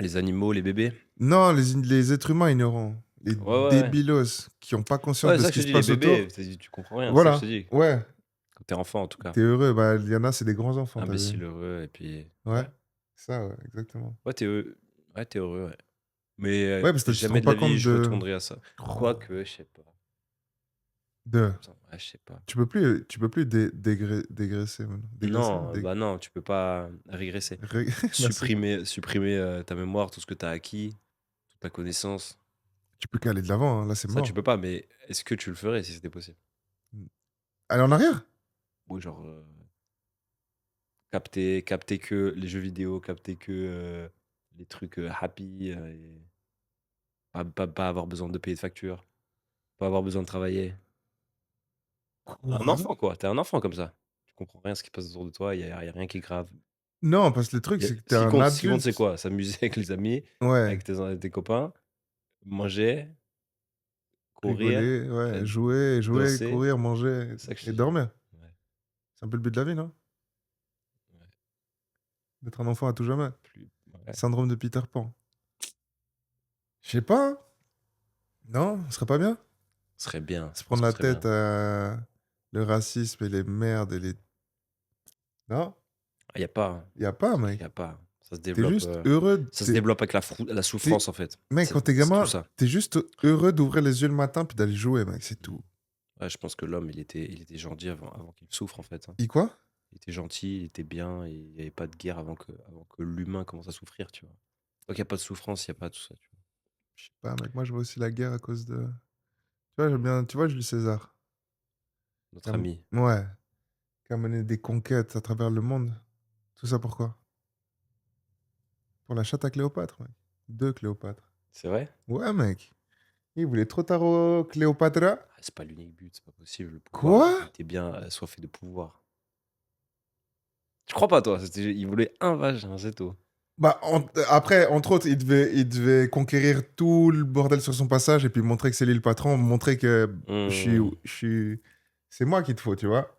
Les animaux, les bébés. Non, les êtres humains ignorants. Les Ouais, ouais, ouais. débilos qui ont pas conscience Ouais, c'est de ça ce que je qui te se dis, les passe bébés, autour. tu comprends rien, c'est ça que je te Voilà. dis. Ouais. Quand t'es enfant, en tout cas. T'es heureux. Bah, il y en a, c'est des grands enfants, t'as vu. Imbécile heureux, et puis. Ouais. Ouais, Ça, ouais, exactement. ouais, t'es heureux, ouais. Mais Ouais, parce que tu te jamais rends de la pas vie, compte je de. retournerai à ça. Quoique, je sais pas. De. Putain, ouais, je sais pas. Tu peux plus dégraisser maintenant. Dégraisser? Non, bah non, tu peux pas régresser. Merci. Supprimer ta mémoire, tout ce que tu as acquis, toute ta connaissance. Tu peux qu'aller de l'avant, hein. Là, c'est Ça, tu mort. peux pas, mais est-ce que tu le ferais si c'était possible? Aller en arrière? Ou genre, capter que les jeux vidéo, capter que les trucs happy, et pas avoir besoin de payer de facture, pas avoir besoin de travailler. Un Quoi? enfant, quoi. T'es un enfant comme ça. Tu comprends rien à ce qui se passe autour de toi, y a rien qui est grave. Non, parce que le truc, c'est que t'es un Ce qui compte, c'est adulte. quoi? S'amuser avec les amis, Ouais. avec tes copains, manger, courir, Rigoler, ouais. heu, Jouer, danser. courir, manger C'est ça que je te et dis. dormir. Ouais, C'est un peu le but de la vie, non? ouais, D'être un enfant à tout jamais. plus ouais. Syndrome de Peter Pan. Je sais pas, hein. Non? Ce serait pas bien? Ce serait bien, Se je pense prendre que la ce serait tête bien. à le racisme et les merdes et les. Non? Ah, y a pas, hein. Y a pas, Y mec. a pas. Ça se T'es développe, juste heureux. ça se développe avec la T'es- souffrance, en fait. Mec, quand t'es C'est tout gamin, ça. t'es juste heureux d'ouvrir les yeux le matin puis d'aller jouer, mec, c'est tout. Ouais, je pense que l'homme, il était gentil avant qu'il souffre, en fait, hein. Et quoi? Il était gentil, il était bien, et il y avait pas de guerre avant que l'humain commence à souffrir, tu vois? Tant qu'il y a pas de souffrance, il y a pas tout ça, tu vois? Je sais pas, mec, moi je vois aussi la guerre à cause de. Tu vois, j'aime bien. Tu vois, Jules César. Qui Notre a- ami. Ouais, qui a mené des conquêtes à travers le monde. Tout ça pourquoi? Pour la chatte à Cléopâtre, mec. De Cléopâtre. C'est vrai? Ouais, mec. Il voulait trop tard Cléopâtre. Ah, c'est pas l'unique but, c'est pas possible. Le pouvoir, Quoi? il était bien assoiffé de pouvoir. Tu crois pas, toi? Il voulait un vagin, c'est tout. Bah, après, entre autres, il devait conquérir tout le bordel sur son passage et puis montrer que c'est lui le patron, montrer que Mmh. je suis... C'est moi qu'il te faut, tu vois.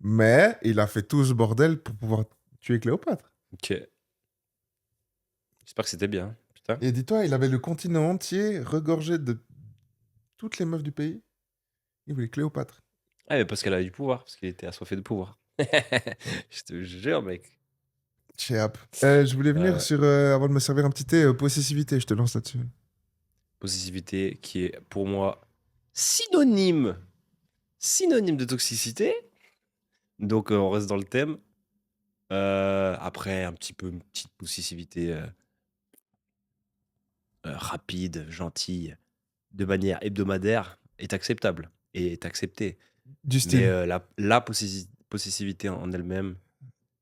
Mais il a fait tout ce bordel pour pouvoir tuer Cléopâtre. OK. J'espère que c'était bien, putain. Et dis-toi, il avait le continent entier regorgé de toutes les meufs du pays. Il voulait Cléopâtre. Ah, mais parce qu'elle a du pouvoir, parce qu'il était assoiffé de pouvoir. Je te jure, mec. Chéap. Je voulais venir Heu, sur, avant de me servir un petit thé, possessivité. Je te lance là-dessus. Possessivité qui est pour moi synonyme de toxicité. Donc, on reste dans le thème. Après un petit peu une petite possessivité, rapide, gentille, de manière hebdomadaire est acceptable et est acceptée. Du Mais, style. la possessivité en elle-même,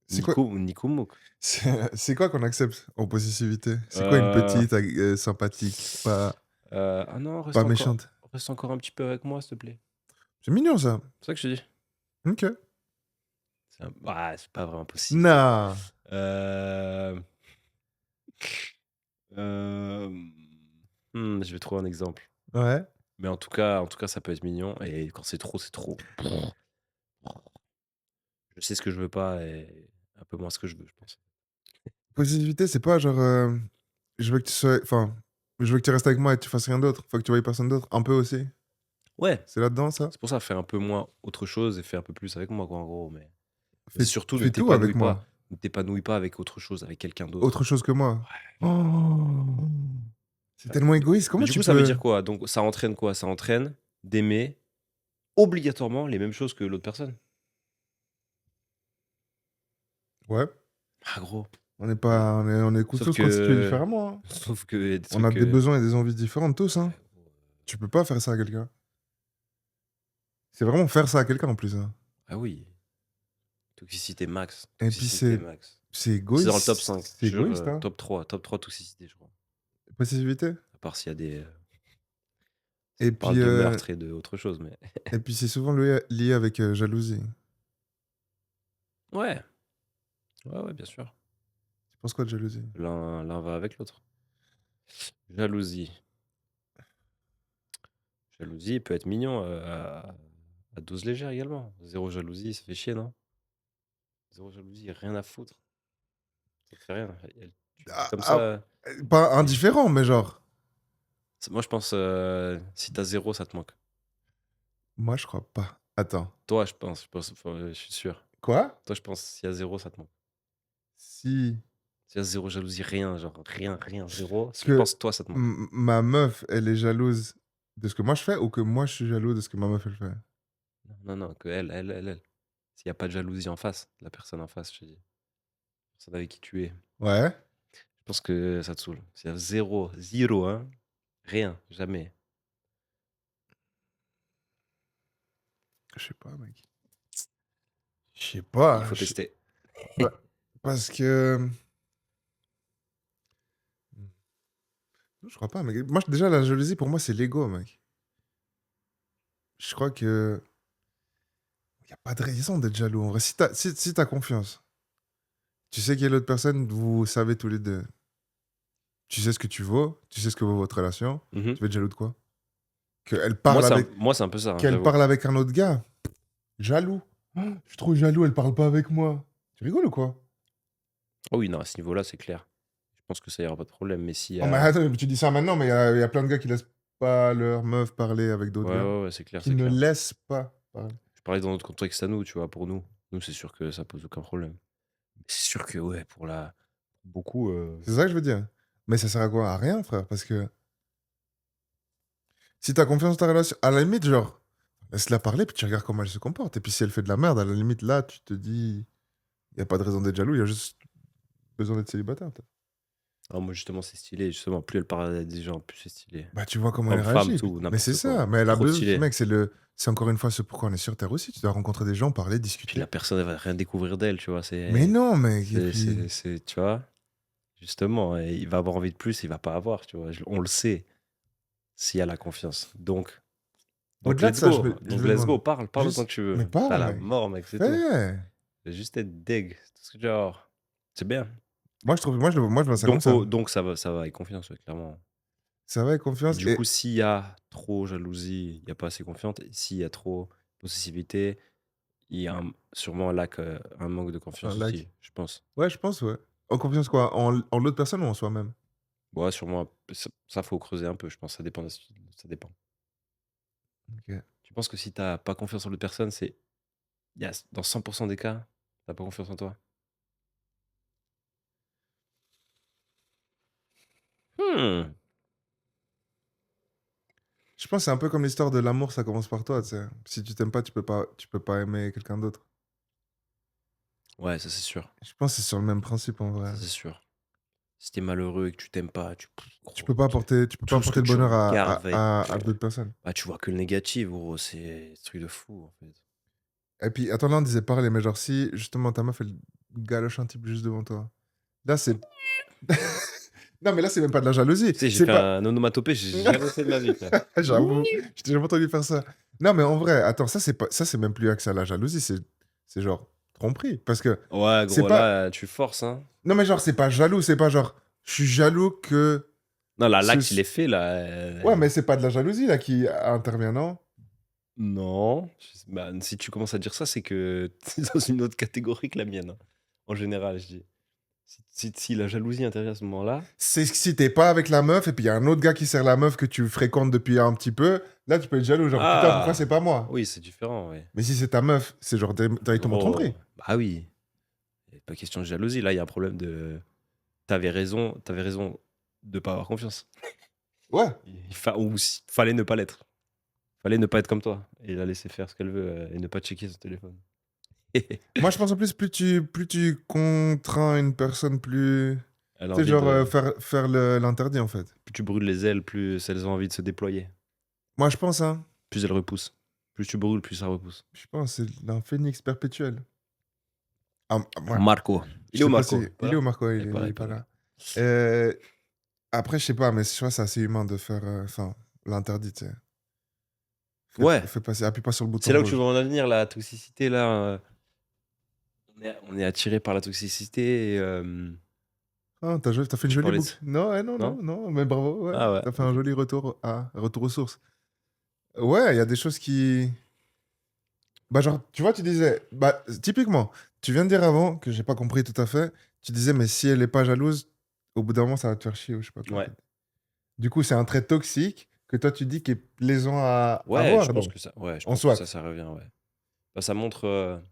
C'est quoi, Nico Mouk. c'est quoi qu'on accepte en possessivité? C'est quoi une Heu, petite sympathique, ah non, pas méchante? reste encore un petit peu avec moi, s'il te plaît. C'est mignon ça. C'est ça que je te dis. Ok. C'est pas vraiment possibilité. Nah. Hem, hem, je vais trouver un exemple. Ouais. Mais en tout cas, ça peut être mignon, et quand c'est trop, c'est trop. Je sais ce que je veux pas et un peu moins ce que je veux, je pense. Possessivité, c'est pas genre, je veux que tu sois, enfin, je veux que tu restes avec moi et que tu fasses rien d'autre. Faut que tu voyes personne d'autre. Un peu aussi. Ouais, C'est là-dedans ça. c'est pour ça, fais un peu moins autre chose et fais un peu plus avec moi, quoi, en gros. Mais Fais, surtout, fais tout avec moi. ne t'épanouis pas avec autre chose, avec quelqu'un d'autre. Autre chose que moi. Ouais. Oh. C'est Ouais. tellement égoïste. Mais Comment du tu coup, ça veut peux? dire quoi? Donc, ça entraîne quoi? Ça entraîne d'aimer obligatoirement les mêmes choses que l'autre personne. Ouais. Ah, gros. On n'est pas, on est Sauf tous constitués que, différemment, hein. sauf que, y a des On a trucs. des besoins et des envies différentes tous, hein. Ouais, gros, Tu peux pas faire ça à quelqu'un. C'est vraiment faire ça à quelqu'un en plus, hein. ah oui, toxicité max. Et puis Toxicité max. c'est C'est dans le top 5. égoïste. C'est Je jure, égoïste, hein. top 3 toxicité, je crois. Possessivité. À part s'il y a des. Si Et on parle puis, de meurtre et de autre chose, mais. c'est souvent lié avec jalousie. Ouais, ouais, ouais, bien sûr. Tu penses quoi de jalousie? L'un va avec l'autre. Jalousie. Jalousie peut être mignon à dose légère également. Zéro jalousie, ça fait chier, non? Zéro jalousie, rien à foutre. Ça te fait rien. Ah, Comme ah, ça. pas Et- indifférent, mais genre. Moi, je pense, si t'as zéro, ça te manque. Moi, je crois pas. Attends. Toi, enfin, je suis sûr. Quoi? Toi, je pense, s'il y a zéro, ça te manque. Si. S'il y a zéro jalousie, rien, genre rien, zéro. Je Que pense, toi, ça te manque. ma meuf, elle est jalouse de ce que moi je fais ou que moi je suis jaloux de ce que ma meuf elle fait? Non, non, non, que elle. S'il n'y a pas de jalousie en face, la personne en face, je te dis. La personne avec qui tu es. Ouais. Je pense que ça te saoule. S'il y a zéro, hein. Rien, jamais. Je sais pas, mec. Je sais Il pas. faut tester. Bah, parce que. Je crois pas, mec. Moi, déjà, la jalousie, pour moi, c'est l'ego, mec. Je crois que. Il n'y a pas de raison d'être jaloux. En vrai, si t'as confiance, tu sais qu'il y a l'autre personne, vous savez tous les deux. Tu sais ce que tu vaux, tu sais ce que vaut votre relation. Mhm. Tu vas être jaloux de quoi? Qu'elle Moi, parle avec, moi, c'est un peu ça, hein, qu'elle j'avoue. parle avec un autre gars. Jaloux. Ah, je suis trop jaloux, elle parle pas avec moi. Tu rigoles ou quoi? Oh oui, non, à ce niveau-là, c'est clair. Je pense que ça y aura pas de problème. Mais s'il y Oh, mais a. attends, tu dis ça maintenant, mais il y a plein de gars qui laissent pas leur meuf parler avec d'autres Ouais, gars. ouais, ouais, c'est clair, Qui c'est ne clair. laissent pas parler. Je parlais dans notre contexte à nous, tu vois, pour nous. Nous, c'est sûr que ça pose aucun problème. Mais c'est sûr que, ouais, pour Beaucoup, C'est ça que je veux dire. Mais ça sert à quoi? À rien, frère, parce que si t'as confiance dans ta relation, à la limite, genre, laisse-la parler, puis tu regardes comment elle se comporte. Et puis si elle fait de la merde, à la limite, là, tu te dis, il y a pas de raison d'être jaloux, il y a juste besoin d'être célibataire, peut-être. ah moi justement c'est stylé, justement plus elle parle à des gens, plus c'est stylé. Bah, tu vois comment elle Homme-femme, réagit. Puis tout, mais c'est n'importe ça, quoi. mais elle a Trop besoin, stylé. mec, c'est encore une fois ce pourquoi on est sur terre aussi. Tu dois rencontrer des gens, parler, Puis la discuter. personne elle va rien découvrir d'elle, tu vois? Mais non, mec, et puis Tu vois? Justement et il va avoir envie de plus, il va pas avoir, tu vois? On le sait, s'il y a la confiance. Donc au-delà de let's ça, go, je donc me let's demande go, parle autant juste que tu veux. mais Tu parle, la mec, mort mec, c'est tout. fais! Fais juste être deg, c'est tout ce que j'ai à avoir. C'est bien. Moi, je vois ça comme ça. Donc ça va avec confiance, ouais, clairement. Ça va avec Et confiance du coup, et s'il y a trop jalousie, il y a pas assez confiance. Et s'il y a trop possessivité, il y a sûrement un manque de un confiance like. aussi, je pense. Ouais, je pense, ouais. En confiance quoi? En l'autre personne ou en soi-même? Ouais, sûrement, ça faut creuser un peu, je pense, ça dépend ça dépend. OK. Tu penses que si t'as pas confiance en l'autre personne, il y a dans 100 des cas, tu pas confiance en toi? Mmh. Je pense que c'est un peu comme l'histoire de l'amour, ça commence par toi, tu sais? Si tu t'aimes pas, tu peux pas aimer quelqu'un d'autre. Ouais, ça c'est sûr, Je pense que c'est sur le même principe en vrai. ça c'est sûr. Si tu malheureux et que tu t'aimes pas, gros, Tu peux pas tout ce que apporter le tu bonheur regardes va être à d'autres personnes. bah, tu vois que le négatif, gros, c'est un truc de fou, en fait. Et puis, attends, là, on disait parler, mais genre si justement ta meuf, elle galoche un type juste devant toi, là, c'est non, mais là, c'est même pas de la jalousie, Tu sais, j'ai c'est fait pas un onomatopée, j'ai jamais fait de ma vie, frère. j'avoue, je t'ai jamais entendu faire ça. Non, mais en vrai, attends, ça, c'est même plus accès à la jalousie, c'est genre tromperie. Parce que Ouais, c'est gros, pas là, tu forces, hein. non, mais genre, c'est pas jaloux, c'est pas genre, je suis jaloux que Non, là, ce l'acte, il est fait, là, ouais, mais c'est pas de la jalousie là qui intervient, non? non, bah, si tu commences à dire ça, c'est que tu es dans une autre catégorie que la mienne, hein, en général, je dis. Si la jalousie intervient à ce moment-là, C'est si tu pas avec la meuf et puis il y a un autre gars qui sert la meuf que tu fréquentes depuis un petit peu, là, tu peux être jaloux, genre: «Putain, pourquoi c'est ah! pas moi?» Oui, c'est différent, ouais. Mais si c'est ta meuf, c'est genre directement tromperie. Gros, bah oui, il pas question de jalousie, là, il y a un problème de tu avais raison de pas avoir confiance. Ouais. Fallait ne pas l'être. Fallait ne pas être comme toi et la laisser faire ce qu'elle veut, et ne pas checker son téléphone. Moi, je pense en plus, plus tu contrains une personne, plus Elle a tu sais, envie genre, de faire l'interdit, en fait. Plus tu brûles les ailes, plus elles ont envie de se déployer. Moi, je pense, hein, Plus elles repoussent. Plus tu brûles, plus ça repousse. je pense, c'est un phénix perpétuel. Ouais, Marco. je Il est où sais pas Marco? si Pas il est où là? Marco? Il Il est est pas pas là. là. Heu, après, je sais pas, mais je vois, c'est assez humain de faire, enfin, l'interdit, tu sais? Ouais, Fais passer appuie pas sur le c'est bouton là où tu rouge. veux en venir, la toxicité là, on est attiré par la toxicité et Ah, tu fait une tu jolie parlais de boucle. Non, ouais, non, non? non, non, mais bravo, ouais. Ah ouais, Tu fait un OK. joli retour aux sources. Ouais, il y a des choses qui bah, genre, tu vois, tu disais bah, typiquement, tu viens de dire avant, que j'ai pas compris tout à fait, tu disais: «Mais si elle est pas jalouse, au bout d'un moment, ça va te faire chier» ou je sais pas quoi. Ouais. Du coup, c'est un trait toxique que toi, tu dis qui est plaisant à Ouais, voir donc, je en pense que ça, soit. ça revient, ouais. Bah, ça montre,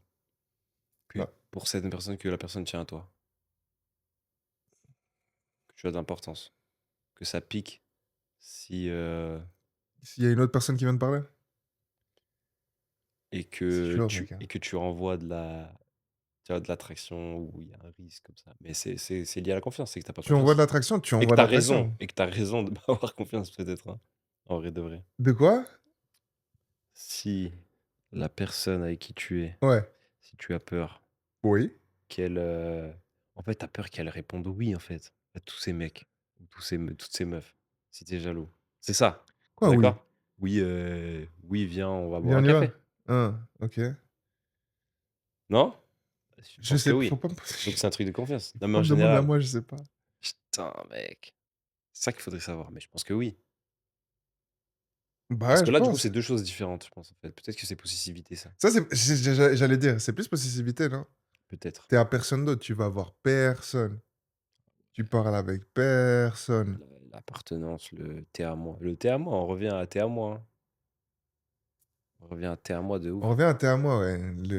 que Bah, pour certaines personnes que la personne tient à toi, que tu as d'importance, que ça pique si, s'il y a une autre personne qui vient de parler? C'est chaud, mec, hein. et que tu renvoies tu vois, de l'attraction ou il y a un risque comme ça. Mais c'est lié à la confiance, c'est que t'as pas confiance. Tu envoies de l'attraction. Et que t'as raison de pas avoir confiance peut-être, hein, en vrai de vrai. De quoi? Si la personne avec qui tu es, Ouais. si tu as peur Oui. qu'elle, en fait, tu peur qu'elle réponde «oui», en fait, à tous ces mecs ou toutes ces meufs, si t'es jaloux. C'est ça, on Quoi, est oui? d'accord? «Oui, oui, viens, on va boire Viens, un on y va. café». OK. Non? Je Je pense que sais oui. faut pas me Donc c'est un truc de confiance. Non, mais faut en me demander à général moi, je sais pas. putain, mec, c'est ça qu'il faudrait savoir, mais je pense que oui. Bah, Parce ouais, que je là, du coup, pense. c'est 2 choses différentes, je pense, en fait. Peut-être que c'est possessivité, ça. Ça, j'allais dire, c'est plus possessivité, non? Peut-être. Tu es à personne d'autre, tu vas voir personne. Tu parles avec personne. L'appartenance, le «tu à moi». Le «tu à moi», on revient à «tu à moi», hein. On revient à «tu à moi» de On ouf. revient à «tu à moi», ouais,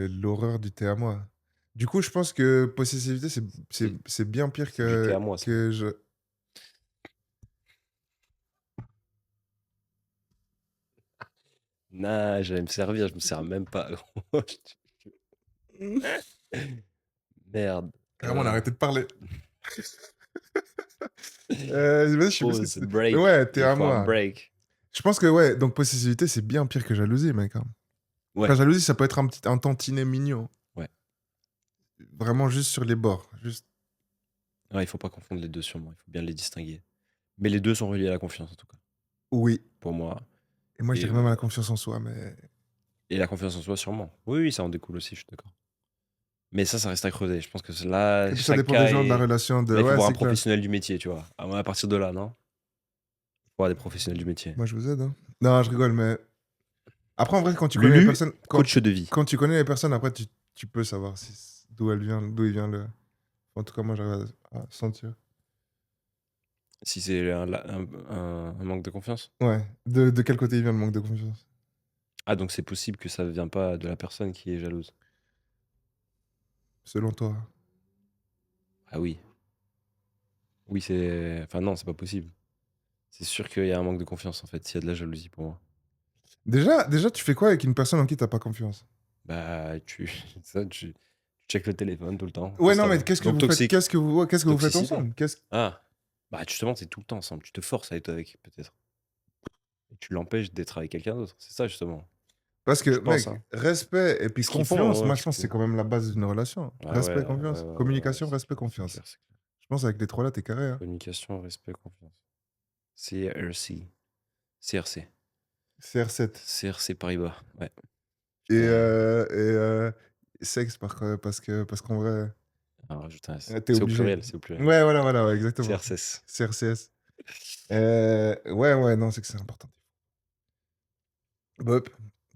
l'horreur du «tu à moi». Du coup, je pense que possessivité, Hmm. c'est bien pire C'est du thé à moi, ça. que je. Nah, j'allais me servir, je me sers même pas. Merde. Carrément, on a arrêté de parler. Vas-y, je sais plus ce que Pause, tu dis. Mais break. ouais, t'es Il à faut un moi. break. Je pense que, ouais, donc possessivité, c'est bien pire que jalousie, mec. Hein. Ouais, La jalousie, ça peut être un tantinet mignon. ouais. Vraiment juste sur les bords. Juste. Ouais, il faut pas confondre les deux, sûrement. Il faut bien les distinguer. Mais les deux sont reliés à la confiance, en tout cas, Oui. pour moi. Et moi, je Et, dirais même à la confiance en soi, mais. et la confiance en soi, sûrement. Oui, oui, ça en découle aussi, je suis d'accord. Mais ça reste à creuser. Je pense que là, Et puis ça chaque dépend des cas gens, de la est. relation de. Là, il faut Ouais, voir un c'est clair. professionnel du métier, tu vois. À partir de là, non? Il faut voir des professionnels du métier. Moi, je vous aide. Hein. Non, je rigole, mais. Après, en vrai, quand tu connais les Lulu, personnes. coach de vie. Quand tu connais les personnes, après, tu peux savoir d'où il vient le. En tout cas, moi, j'arrive à sentir. Si c'est un manque de confiance. Ouais. De quel côté il vient le manque de confiance? Ah, donc c'est possible que ça ne vient pas de la personne qui est jalouse. Selon toi. Ah oui. Oui, c'est. Enfin, non, c'est pas possible. C'est sûr qu'il y a un manque de confiance, en fait, s'il y a de la jalousie pour moi. Déjà, tu fais quoi avec une personne en qui t'as pas confiance? Bah, tu checkes le téléphone tout le temps, Ouais, non, mais constamment. qu'est-ce que Donc vous faites? toxique. Qu'est-ce que vous faites Toxicité. ensemble? Ah, bah justement, c'est tout le temps ensemble. Tu te forces à être avec, peut-être. Et tu l'empêches d'être avec quelqu'un d'autre. C'est ça, justement. Parce Je que, pense, mec, hein. respect et puis Ce qu'ils font, confiance, hein, moi, je parce pense que que. c'est quand même la base d'une relation. Ouais, ouais, Respect, ouais, ouais, confiance. ouais, ouais, ouais, Communication, respect, c'est confiance. clair, c'est clair. Je pense avec les trois là, t'es carré. Hein. Communication, respect, confiance. CRC. CRC. CR7. CRC Paribas. Ouais. Et, Putain, sexe, parce qu'en vrai, alors, rajoute un S. t'es obligé. C'est au pluriel. Ouais, voilà, ouais, exactement. CRCS. CRCS. Ouais, non, c'est que c'est important. Hop.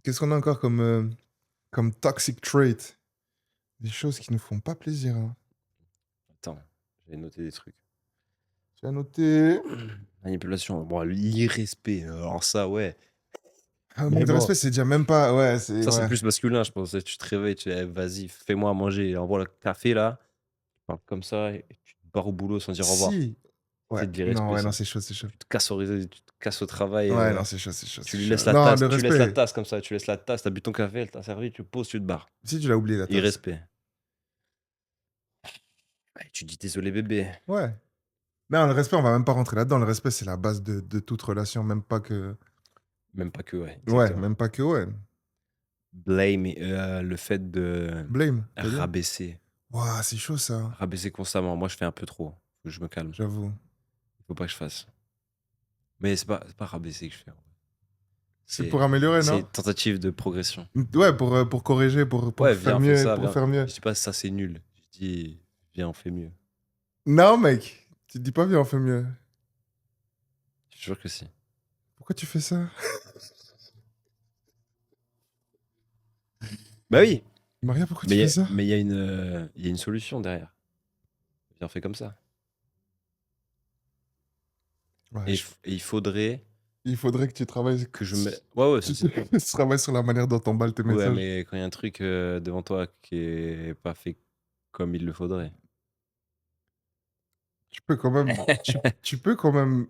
Qu'est-ce qu'on a encore comme toxic trait? Des choses qui nous font pas plaisir. Hein. Attends, j'ai noté des trucs. Tu as noté. Manipulation. Bon, l'irrespect. Alors ça, ouais. Un Mais manque de bon, respect, c'est déjà même pas. Ouais, c'est. ça, c'est Ouais. plus masculin, je pense. Tu te réveilles, tu dis, eh, vas-y, fais-moi à manger. Envoie le café, là. Tu parles comme ça et tu te barres au boulot sans dire au revoir. Si. Ouais. C'est de Non, l'irrespect, ouais, non, ça. c'est chaud, c'est chaud. Tu te casses au travail. Ouais, non, c'est chaud, c'est chaud, Tu c'est lui chaud. laisses la Non, tasse. le Tu laisses la respect. tasse comme ça. Tu laisses la tasse. T'as bu ton café, elle t'a servi. Tu poses, tu te barres. Si tu l'as oublié, la tasse. Irrespect. Ouais, tu dis désolé, bébé. Ouais. Non, le respect, on va même pas rentrer là-dedans. Le respect, c'est la base de toute relation, même pas que. Même pas que, ouais, Ouais, exactement. même pas que, ouais. Blame, le fait de Blame, t'as dit? rabaisser. Waouh, c'est chaud ça, Rabaisser constamment. Moi, je fais un peu trop. Faut que je me calme. j'avoue. Faut pas que je fasse. Mais c'est pas rabaisser que je fais. C'est C'est pour améliorer, c'est non? une tentative de progression. Ouais, pour corriger, pour Ouais, viens, faire on fait mieux, ça, pour viens. faire mieux. Je dis pas ça c'est nul. Je dis viens, on fait mieux. Non, mec, tu te dis pas, viens, on fait mieux. Je te jure que si. Pourquoi tu fais ça? Bah oui, Maria, pourquoi tu mais fais ça? il y a une solution derrière. Viens, on fait comme ça. Ouais, Et il faudrait il faudrait que tu travailles, que je me. Ouais, ouais, ça c'est. tu travailles sur la manière dont t'emballes tes Ouais, messages. mais quand il y a un truc devant toi qui est pas fait comme il le faudrait. Tu peux quand même, tu peux quand même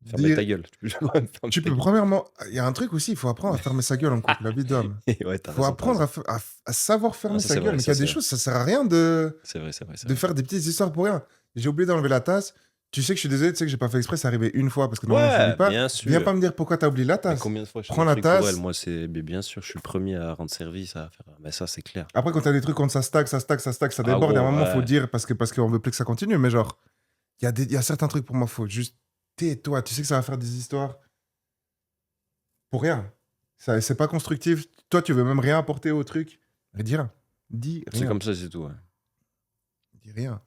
Fermer dire, ta gueule. Tu peux quand même fermer tu ta peux gueule. premièrement, il y a un truc aussi, il faut apprendre à fermer sa gueule en couple, la vie d'homme. Ouais, t'as Faut raison, t'as apprendre raison. à savoir Ah, fermer ça sa c'est gueule, vrai, mais qu'il y ça a des c'est. choses, ça sert à rien de C'est vrai, c'est vrai, c'est de vrai. faire des petites histoires pour rien. J'ai oublié d'enlever la tasse. Tu sais que je suis désolé, tu sais que j'ai pas fait exprès, c'est arrivé une fois parce que normalement j'oublie Ouais, pas. bien Viens sûr. pas me dire pourquoi t'as oublié la Mais tasse. combien de fois je fais Prends des la trucs pour elle? tasse. Moi, mais bien sûr, je suis le premier à rendre service, à faire. Mais ça, c'est clair. Après, quand t'as des trucs, quand ça stack, ça Ah, déborde, et à un gros, moment, faut ouais. dire parce qu'on veut plus que ça continue. Mais genre, il y a certains trucs pour moi, faut juste tais-toi. Tu sais que ça va faire des histoires pour rien. Ça, c'est pas constructif. Toi, tu veux même rien apporter au truc. Dis rien. Dis C'est rien. comme ça, c'est tout, ouais. Dis rien.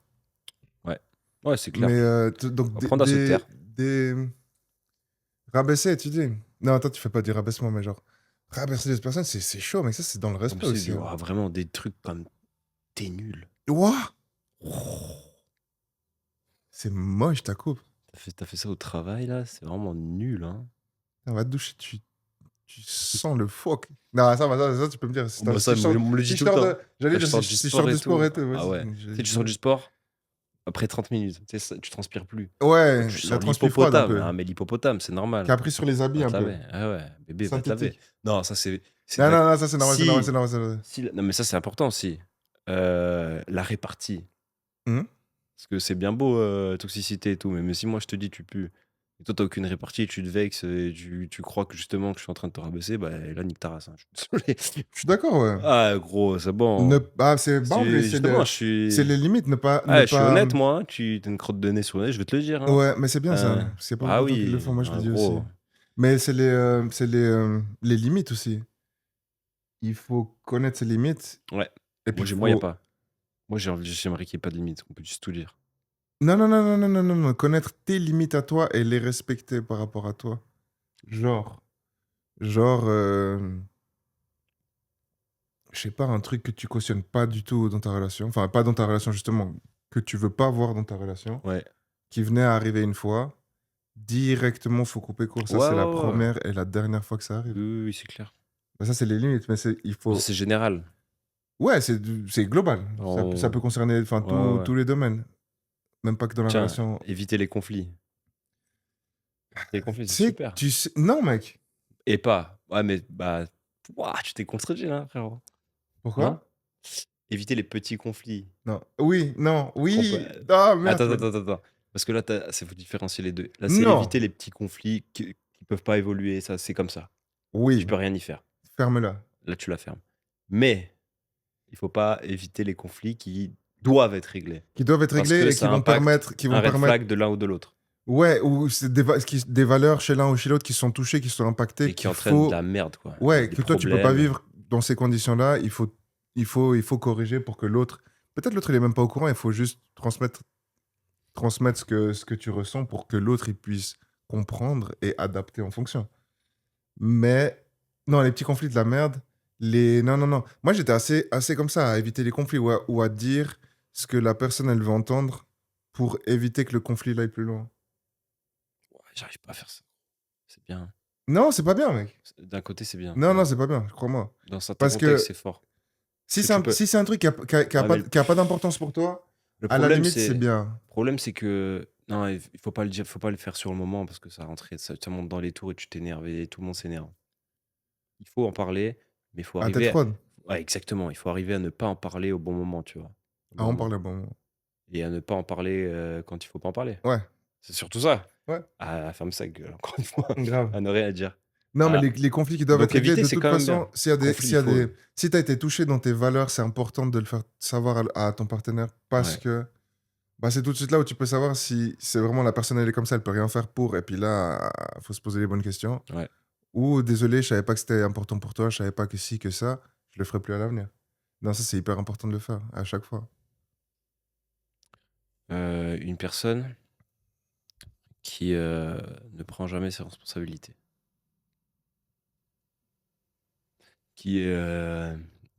Ouais, ouais, c'est clair. Mais donc, Apprendre à se taire. des rabaisser, tu dis. Non, toi, tu fais pas du rabaissement, mais genre, rabaisser des personnes, c'est chaud, mais ça, c'est dans le Comme respect si, aussi. Hein. ouah, vraiment, des trucs comme t'es nul. Ouah. C'est moche, ta coupe. T'as fait ça au travail, là? C'est vraiment nul, hein? On va te doucher, tu tu sens le fuck. Non, ça, tu peux me dire. Si, Oh, bah, ça, si je sors, on me le si dit je tout le sors temps. de. J'allais Quand je dire, si sors je, du si je sors sport du et sport tout. et tout, Ah vas-y. ouais. Tu sais, tu sors du sport, après 30 minutes, tu sais, tu transpires plus. Toi, Ouais, tu la sens transpi froide un l'hippopotame. peu. Ah, mais l'hippopotame, c'est Qui a normal. pris sur les habits Va un te peu. laver. Ah ouais, bébé, va te laver. Synthétique. Non, ça, c'est de Non, la. non, non, ça c'est normal, c'est normal, c'est Si, normal, c'est normal. non, mais ça, c'est important aussi. La répartie. Mhm. Parce que c'est bien beau, toxicité et tout, mais si moi je te dis tu pues, et toi t'as aucune répartie, tu te vexes et tu crois que justement que je suis en train de te rabaisser, bah là nique ta race, hein, je suis désolé. Je suis d'accord, ouais. Ah gros, c'est bon. C'est boundary, Justement, c'est les limites, je suis honnête moi, hein, tu as une crotte de nez sur le nez, je vais te le dire, hein. Ouais, mais c'est bien ça. C'est pas Ah beaucoup de gens qui le oui, font, moi je le un dis aussi. gros. Mais les limites aussi. Il faut connaître ses limites. Ouais, Et puis il moi y a faut. pas. J'aimerais qu'il y ait pas de limite, qu'on peut juste tout dire. Non, non, non, non, non, non, non, non. Connaître tes limites à toi et les respecter par rapport à toi. Genre. Genre. Je sais pas, un truc que tu cautionnes pas du tout dans ta relation. Enfin, pas dans ta relation, justement. Que tu veux pas voir dans ta relation. Ouais. Qui venait à arriver une fois. Directement, faut couper court. Ça, Ouais, c'est la ouais, ouais. première et la dernière fois que ça Oui, arrive. oui, oui, c'est clair. Bah, ça, c'est les limites. Mais il Ça, faut. c'est général. Ouais, c'est global. Ça peut On- concerner enfin, Ouais, ouais, ouais. tous les domaines. Même pas que dans la Tiens, relation. éviter les conflits. Les conflits, Tu c'est sais, super. Non, mec. Et pas. Ouais, mais bah. Ouah, tu t'es contredit là, frérot. Pourquoi? Non? Éviter les petits conflits. Non. Oui, non, Trop. oui. Ah, merde. Attends. Parce que là, il faut différencier les deux. Là, c'est Non. éviter les petits conflits qui peuvent pas évoluer. Ça, c'est comme ça. Tu Oui. peux rien y faire. Ferme-la. Là, tu la fermes. Mais il faut pas éviter les conflits qui doivent être réglés. Qui doivent être Parce réglés que et qui ça vont impacte permettre. un red flag de l'un ou de l'autre. Ouais, ou c'est des valeurs chez l'un ou chez l'autre qui sont touchées, qui sont impactées, Et qui qu'il entraînent de la faut. merde, quoi. Ouais, Des que toi, tu peux pas problèmes. vivre dans ces conditions-là. Il faut corriger pour que l'autre. Peut-être l'autre, il est même pas au courant. Il faut juste transmettre ce que tu ressens pour que l'autre, il puisse comprendre et adapter en fonction. Mais non, les petits conflits de la merde, non, non, non. Moi, j'étais assez comme ça, à éviter les conflits ou à dire ce que la personne, elle veut entendre pour éviter que le conflit aille plus loin. Ouais, j'arrive pas à faire ça. C'est bien. Non, c'est pas bien, mec. D'un côté, c'est bien. Non, Ouais. non, c'est pas bien, crois-moi. Dans certains Parce contextes, que c'est fort. si Que c'est tu un, peux. si c'est un truc Ouais, mais qui a pas d'importance pour toi, le à la problème, limite, c'est bien. c'est que non, il faut pas le dire, faut pas le faire sur le moment parce que ça rentrait, ça monte dans les tours et tu t'énerves et tout le monde s'énerve. Il faut en parler, mais il faut À tête arriver. froide, Ouais, exactement. Il faut arriver à ne pas en parler au bon moment, tu vois, au à bon en moment, parler, bon. et à ne pas en parler quand il faut pas en parler. Ouais, C'est surtout ça. ouais, Ah, ferme sa gueule, encore une fois, grave. à ne rien dire. Non, mais Ah, les conflits qui doivent être donc réglés, éviter, de c'est toute quand même façon, bien. Conflit, il faut. si tu as été touché dans tes valeurs, c'est important de le faire savoir à ton partenaire parce Ouais. que bah, c'est tout de suite là où tu peux savoir si c'est vraiment la personne, elle est comme ça, elle peut rien faire pour, et puis là, faut se poser les bonnes questions. Ouais. Ou désolé, je savais pas que c'était important pour toi, je savais pas que si, que ça, je le ferai plus à l'avenir. Non, ça, c'est hyper important de le faire à chaque fois. Une personne qui ne prend jamais ses responsabilités, qui est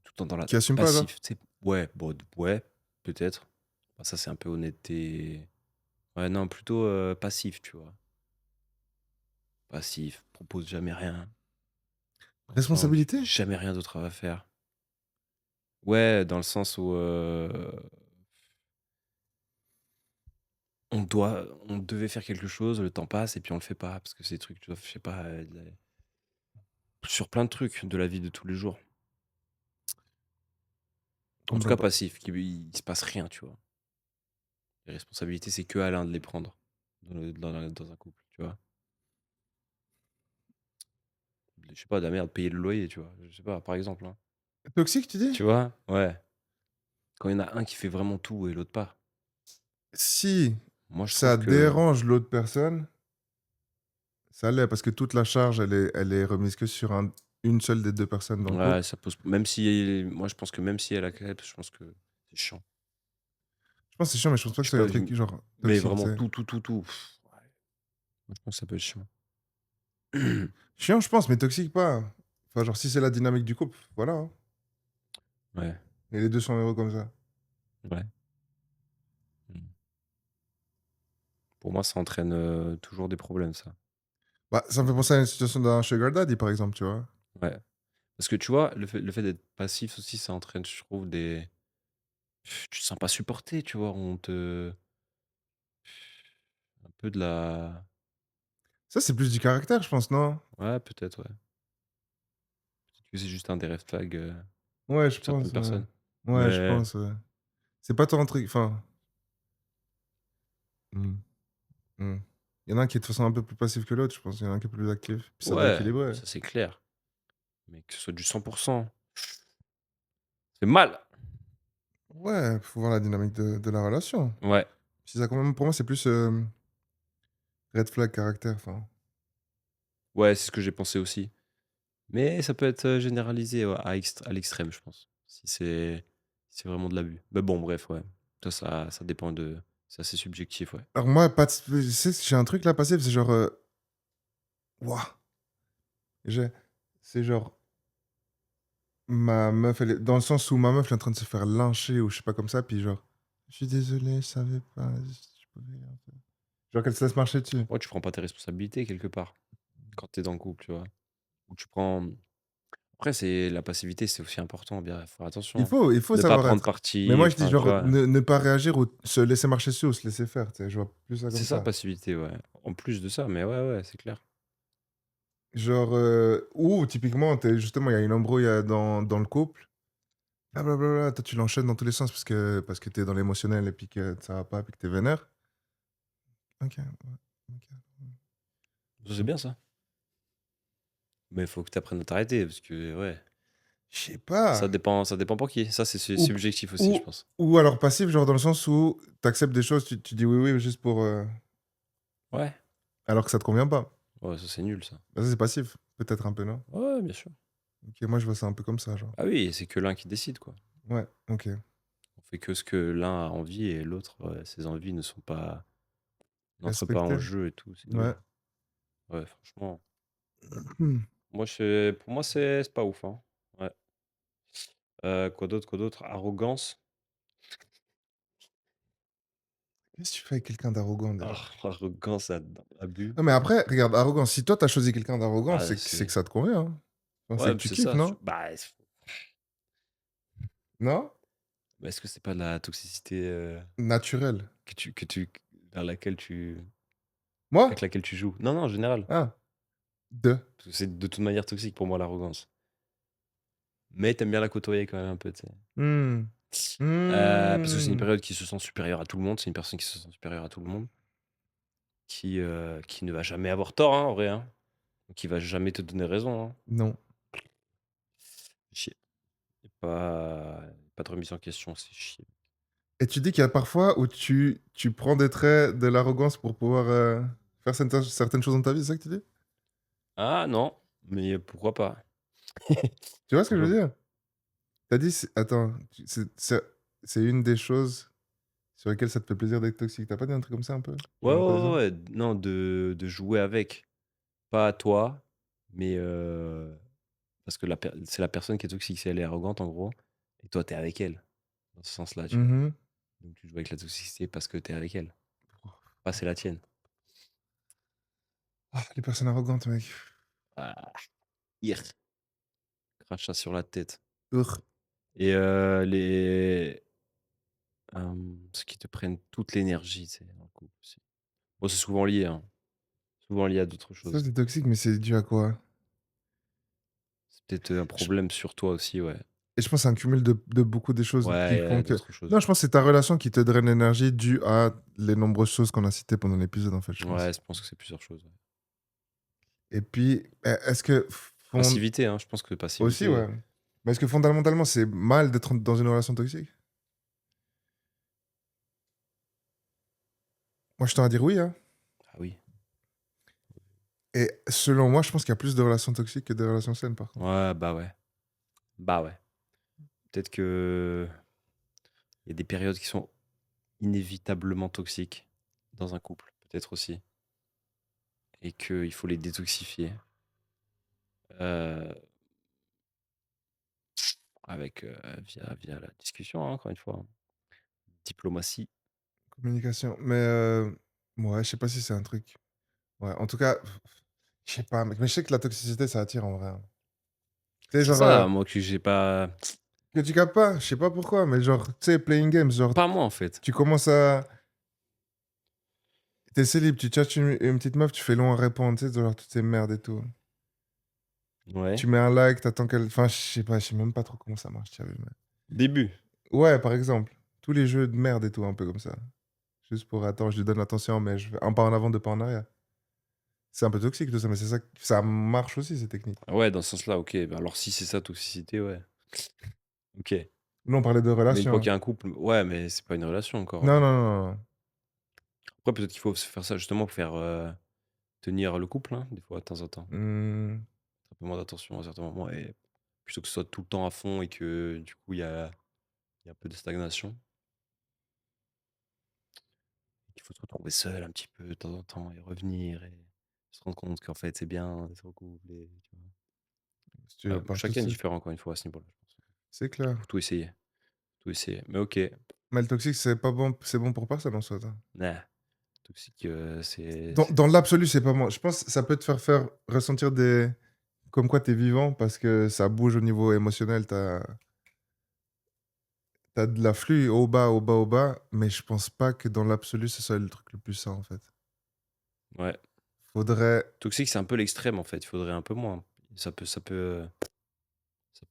tout le temps dans la Qui assume pas, là? passif. Tu sais. Ouais, bon, ouais, peut-être. Bah, ça, c'est un peu honnêteté. Ouais, non, plutôt passif, tu vois. Passif, propose jamais rien. Ensemble, Responsabilité? jamais rien d'autre à faire. Ouais, dans le sens où on devait faire quelque chose, le temps passe et puis on le fait pas parce que c'est des trucs, tu vois, je sais pas, sur plein de trucs de la vie de tous les jours. En tout Comprends cas, pas. passif, il se passe rien, tu vois. Les responsabilités, c'est que à l'un de les prendre dans un couple, tu vois. Je sais pas, de la merde, payer le loyer, tu vois. Je sais pas, par exemple, hein. Toxique, tu dis? Tu vois? Ouais. Quand il y en a un qui fait vraiment tout et l'autre pas. Si Moi, je ça trouve que dérange l'autre personne, ça l'est, parce que toute la charge, elle est remise que sur une seule des deux personnes dans le ouais, couple. ça pose. Même si, moi, je pense que même si elle accepte, je pense que c'est chiant. Je pense que c'est chiant, mais je pense pas Je que sais c'est un pas, truc genre mais toxique, tu vraiment sais. tout. Ouais. Moi, je pense que ça peut être chiant. Chiant, je pense, mais toxique pas. Enfin, genre, si c'est la dynamique du couple, voilà, hein. Ouais, Et les deux sont heureux comme ça. ouais. Mm. Pour moi, ça entraîne toujours des problèmes, ça. Bah, ça me fait penser à une situation d'un sugar daddy, par exemple, tu vois? Ouais. Parce que tu vois, le fait d'être passif aussi, ça entraîne, je trouve, des tu te sens pas supporté, tu vois? On te un peu de la Ça, c'est plus du caractère, je pense, non? ouais, peut-être, ouais. Peut-être que c'est juste un des red flags, Ouais, je pour certaines pense, ouais. personnes. Ouais, je Mais pense, ouais. C'est pas ton truc, enfin, mmh, mmh. Il y en a un qui est de toute façon un peu plus passif que l'autre, je pense. Il y en a un qui est plus actif, puis ça doit ouais, équilibrer. ça c'est clair. Mais que ce soit du 100, c'est mal. Ouais, faut voir la dynamique de la relation. Ouais. Si ça quand même pour moi, c'est plus, red flag caractère, enfin. Ouais, c'est ce que j'ai pensé aussi. Mais ça peut être, généralisé, ouais, à l'extrême, je pense. Si c'est vraiment de l'abus. Mais bon, bref, ouais. Ça dépend de c'est assez subjectif, ouais. Alors moi, pas de tu sais, j'ai un truc là passif, c'est genre, wouah, j'ai c'est genre ma meuf, elle est dans le sens où ma meuf, elle est en train de se faire lyncher ou je sais pas comme ça, puis genre: «Je suis désolé, je savais pas, si je pouvais un peu». Genre qu'elle se laisse marcher dessus. Ouais, tu prends pas tes responsabilités quelque part, quand tu es dans le couple, tu vois? Ou tu prends après c'est la passivité, c'est aussi important, bien faut faire attention, hein. Il faut Ne pas savoir prendre être. Mais parti, moi, je dis enfin, tu genre vois? ne pas réagir ou se laisser marcher dessus ou se laisser faire, tu sais? Je vois plus ça C'est comme ça ça. passivité, ouais. En plus de ça, mais ouais, ouais, c'est clair. Genre, ou typiquement, tu justement, il y a une embrouille, dans le couple. Ah blablabla, toi tu l'enchaînes dans tous les sens parce que tu es dans l'émotionnel et puis que ça va pas, puis que tu es vénère. OK, ouais, OK. Ça, c'est bien ça. Mais il faut que tu apprennes à t'arrêter parce que, ouais, Je sais pas. ça dépend pour qui. Ça, c'est Ou subjectif aussi, je ou pense. ou alors passif, genre dans le sens où tu acceptes des choses, tu dis: «Oui, oui» juste pour, Ouais. alors que ça te convient pas. Ouais, ça, c'est nul ça. Bah, ça, c'est passif, peut-être un peu, non? Ouais, bien sûr. OK, moi je vois ça un peu comme ça, genre. Ah oui, c'est que l'un qui décide, quoi. Ouais, OK. On fait que ce que l'un a envie et l'autre, ses envies n'entrent pas en Respecter. jeu et tout, c'est Ouais. nul. Ouais, franchement. Mmh. Pour moi, c'est pas ouf, hein. Ouais. Quoi d'autre, quoi d'autre? Arrogance. Qu'est-ce que tu fais avec quelqu'un d'arrogant Ah, déjà? arrogance, abus. Non, mais après, regarde, arrogance, si toi tu as choisi quelqu'un d'arrogant, Ah, c'est c'est que ça te convient, hein. Enfin, c'est ouais, que tu c'est kiffes, ça, non? Non? mais est-ce que c'est pas de la toxicité, Naturel. que tu vers laquelle tu Moi? avec laquelle tu joues? Non, non, en général. Ah, 2. Parce que c'est de toute manière toxique pour moi, l'arrogance. Mais t'aimes bien la côtoyer quand même un peu, tu sais? Mmh. Parce que c'est une Mmh. période qui se sent supérieure à tout le monde, c'est une personne qui se sent supérieure à tout le monde, qui ne va jamais avoir tort, hein, en vrai, hein. Qui va jamais te donner raison, hein. Non. Chier. Y a pas de remise en question, c'est chier. Et tu dis qu'il y a parfois où tu prends des traits de l'arrogance pour pouvoir, faire certaines choses dans ta vie, c'est ça que tu dis? Ah non, mais pourquoi pas? Tu vois ce que je Pourquoi veux pas? dire? Tu as dit attends, c'est une des choses sur lesquelles ça te fait plaisir d'être toxique. Tu as pas dit un truc comme ça un peu? Ouais, Genre ouais, un peu ouais, exemple? ouais, non, de jouer avec. Pas toi, mais parce que c'est la personne qui est toxique, si elle est arrogante, en gros et toi, tu es avec elle, dans ce sens-là, tu vois? Mmh mh. Donc tu joues avec la toxicité parce que tu es avec elle, pas c'est la tienne. Ah, les personnes arrogantes, mec. Ah, ir crachat sur la tête Ugh. et ceux qui te prennent toute l'énergie, tu sais, dans le couple aussi. Bon, c'est souvent lié, hein, souvent lié à d'autres Ça, choses. c'est toxique, mais c'est dû à quoi? C'est peut-être, un Je problème sur toi aussi, ouais. et je pense c'est un cumul de beaucoup des choses qui Ouais, font que d'autres choses. non, je pense que c'est ta relation qui te draine l'énergie due à les nombreuses choses qu'on a citées pendant l'épisode, en fait, je Ouais, pense. je pense que c'est plusieurs choses, ouais. Et puis, est-ce que Passivité, hein, je pense que aussi, passivité. ouais. Mais est-ce que fondamentalement, c'est mal d'être dans une relation toxique? Moi, je tends à dire oui, hein. Ah oui. Et selon moi, je pense qu'il y a plus de relations toxiques que de relations saines, par contre. Ouais, bah ouais. Bah ouais. Peut-être que il y a des périodes qui sont inévitablement toxiques dans un couple, peut-être aussi, et qu'il faut les détoxifier euh, avec via la discussion, hein, encore une fois, hein. Diplomatie. Communication. Mais, ouais, je sais pas si c'est un truc. Ouais, en tout cas, Je sais pas, mec, mais je sais que la toxicité, ça attire en vrai, hein. Tu sais, C'est genre, ça, moi que j'ai pas que tu captes pas, je sais pas pourquoi, mais genre, tu sais, playing games, genre, pas moi, en fait. tu commences à. T'es célib, tu tchatches une petite meuf, tu fais long à répondre, tu sais, genre toutes ces merdes et tout. Ouais. Tu mets un like, t'attends qu'elle. Enfin, je sais pas, je sais même pas trop comment ça marche, tu vois, mais. Début. Ouais, par exemple. Tous les jeux de merde et tout, un peu comme ça. Juste pour, attends, je lui donne l'attention, mais je fais un pas en avant, deux pas en arrière. C'est un peu toxique tout ça, mais c'est ça, ça marche aussi, ces techniques. Ouais, dans ce sens-là, OK. Bah, alors si c'est ça toxicité, ouais. OK. Nous, on parlait de Mais une fois relations, qu'il y hein. a un couple, ouais, mais c'est pas une relation encore, Non, non, non, non. Après peut-être qu'il faut se faire ça justement pour faire, tenir le couple, hein, des fois, de temps en temps. Hmm, Un peu moins d'attention à certains moments et plutôt que ce soit tout le temps à fond et que du coup il y a un peu de stagnation. Il faut se retrouver seul un petit peu de temps en temps et revenir et se rendre compte qu'en fait c'est bien de se recoupler, tu vois? si tu pars tout Chacun est seul. différent encore une fois à ce niveau-là, je pense. C'est clair. Faut tout essayer, tout essayer. Mais OK, Mais le toxique, c'est pas bon, c'est bon pour personne en soi, ça. nah, toxique, c'est Dans l'absolu, c'est pas moi. Je pense que ça peut te faire ressentir des. Comme quoi t'es vivant parce que ça bouge au niveau émotionnel. T'as de l'afflux au bas, au bas, au bas. Mais je pense pas que dans l'absolu, ce soit le truc le plus sain, en fait. ouais. Faudrait. Toxique, c'est un peu l'extrême en fait, il faudrait un peu moins. Ça peut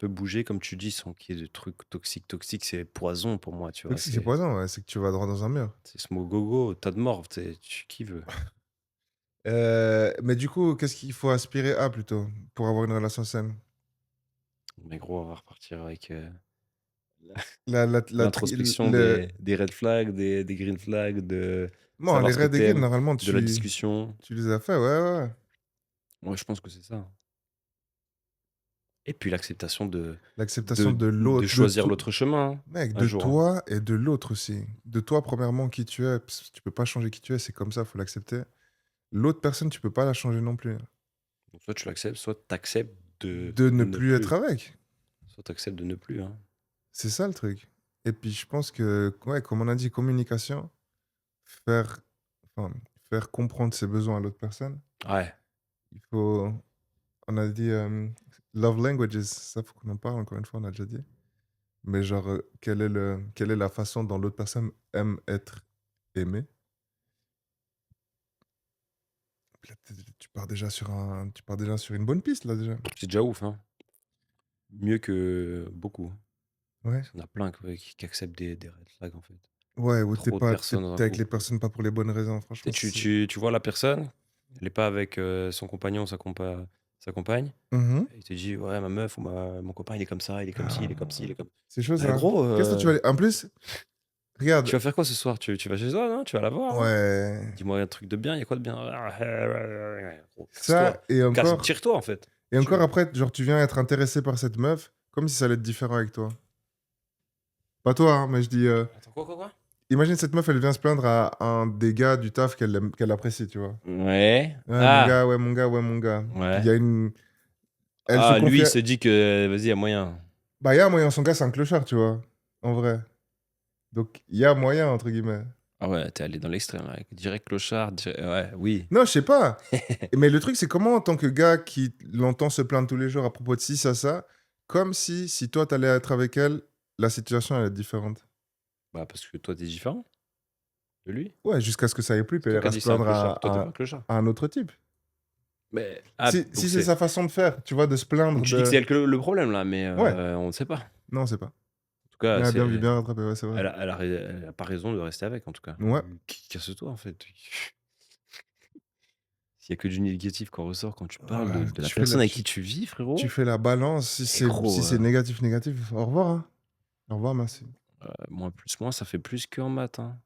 bouger comme tu dis sans qu'il y ait de trucs toxiques. Toxique, c'est poison pour moi, tu vois? Toxique, c'est poison, ouais. C'est que tu vas droit dans un mur. C'est smoke gogo, tas de mort, tu qui veut? Mais du coup, qu'est-ce qu'il faut aspirer à plutôt pour avoir une relation saine? Mais gros, on va repartir avec, La l'introspection des red flags, des green flags, de Bon, savoir les ce que red et green, t'aimes, normalement, de la discussion. tu les as fait, ouais, ouais, ouais. Moi, je pense que c'est ça. Et puis l'acceptation L'acceptation de de l'autre, choisir l'autre chemin, hein, mec, un de jour, hein. toi et de l'autre aussi. De toi, premièrement, qui tu es, parce que tu peux pas changer qui tu es, c'est comme ça, faut l'accepter. L'autre personne, tu peux pas la changer non plus. Donc soit tu l'acceptes, soit tu acceptes de De ne ne plus être plus. avec. Soit tu acceptes de ne plus, hein. C'est ça le truc. Et puis je pense que, ouais, comme on a dit, communication, faire, enfin, faire comprendre ses besoins à l'autre personne. Ouais, Il faut, on a dit love languages, ça faut qu'on en parle encore une fois, on a déjà dit. Mais genre, quelle est la façon dont l'autre personne aime être aimée? Là, tu pars déjà sur une bonne piste là déjà. c'est déjà ouf, hein. Mieux que beaucoup. Ouais. Il y en a plein qui acceptent des red flags, en fait. Ouais, ou Trop de personnes dans un t'es avec les couple. personnes pas pour les bonnes raisons. Tu sais, Franchement, c'est. tu vois la personne, elle est pas avec, son compagnon ou sa compagne Mhm. et il te dit: «Ouais, ma meuf ou mon copain, il est comme ça, il est comme ci, il est comme ci, il est comme» C'est chaud bah, ça. gros, Qu'est-ce que tu vas aller. En plus, tu regarde. vas faire quoi ce soir? Tu vas chez toi, non? Tu vas la voir, non? Ouais. Dis-moi un truc de bien, il y a quoi de bien? Gros, Ça, casse-toi. Tire-toi, en fait. et Tu encore veux. après, genre, tu viens être intéressé par cette meuf, comme si ça allait être différent avec toi. Pas toi, hein, mais je dis. Attends, quoi? Imagine cette meuf, elle vient se plaindre à un des gars du taf qu'elle apprécie, tu vois. Ouais. Ouais, mon Ah! gars, ouais, mon gars, ouais, mon gars. Il Ouais. y a une. Elle se Ah, lui, confie. il se dit que vas-y, il y a moyen. Bah, il y a moyen, son gars, c'est un clochard, tu vois. En vrai. Donc, il y a moyen, entre guillemets. Ah ouais, tu allé dans l'extrême, là. Direct clochard, ouais, oui. Non, je sais pas. Mais le truc, c'est comment, en tant que gars qui l'entend se plaindre tous les jours à propos de ci, ça, comme si toi, t'allais être avec elle, la situation, elle est différente. Bah, parce que toi, tu es différent de lui. Ouais, jusqu'à ce que ça aille plus, C'est puis toi elle qui as ira se dit c'est un plaindre clochard. Toi, tu pas un clochard. à un autre type. Mais donc Si c'est sa façon de faire, tu vois, de se plaindre donc je dis que de. c'est elle que le problème là, mais Ouais, on ne sait pas. non, c'est pas. En tout cas, Ah, bien vu, c'est bien rattrapé, ouais, c'est vrai. elle a pas raison de rester avec, en tout cas. Ouais. Casse-toi, en fait. S'il y a que du négatif qu'on ressort quand tu parles Ouais, de la personne avec qui tu vis, tu frérot. fais la balance. Et gros, Si c'est négatif, négatif, au revoir, hein. Au revoir, merci. moins plus moins, ça fait plus qu'en maths, hein.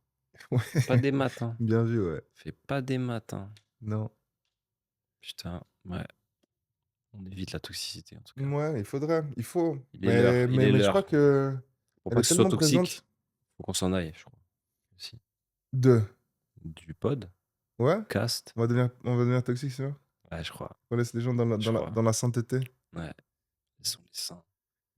Ouais, Pas des maths, hein. bien vu, ouais. Fais pas des maths, hein. Non. Putain, ouais, on évite la toxicité, en tout cas. Ouais, il faudrait, il faut. Il est l'heure, il est Mais je crois l'heure. que Pour elle pas est que ce soit tellement toxique, présente. faut qu'on s'en aille, je crois, aussi. Deux. Du pod, Ouais, cast, on va devenir toxique, c'est vrai. ouais, je crois, On laisse les gens je crois. dans la sainteté. Ouais, laissons les saints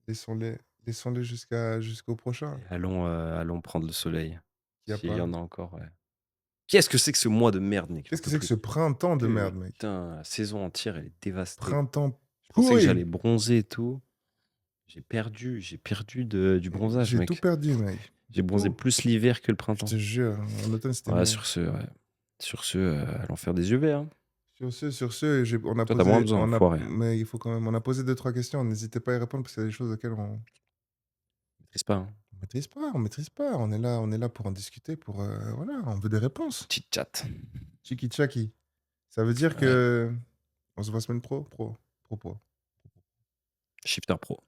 Laissons-les, laissons-les jusqu'au prochain. et allons prendre le soleil, Il y a s'il y pas. en a encore, ouais. Qu'est-ce que c'est que ce mois de merde, mec? J'en Qu'est-ce que peux c'est que plus. ce printemps de merde, mec? Putain, la saison entière, elle est dévastée. Printemps Je pensais que pourri. j'allais bronzer et tout. J'ai perdu du bronzage, J'ai tout mec. perdu, mec. J'ai bronzé Tout. plus l'hiver que le Je printemps. te jure, en automne, c'était Ouais, mieux. sur ce, ouais. Sur ce, à l'enfer des UV, hein. Sur ce, on a Toi, t'as moins posé, besoin, enfoiré. mais il faut quand même, on a posé deux, trois questions. N'hésitez pas à y répondre parce qu'il y a des choses auxquelles Maîtrise pas, hein. on maîtrise pas, on maîtrise pas. On est là pour en discuter, pour, voilà, on veut des réponses. Chit chat. Chiki-chaki. Ça veut dire Ouais. que on se voit semaine pro. Shifter Pro.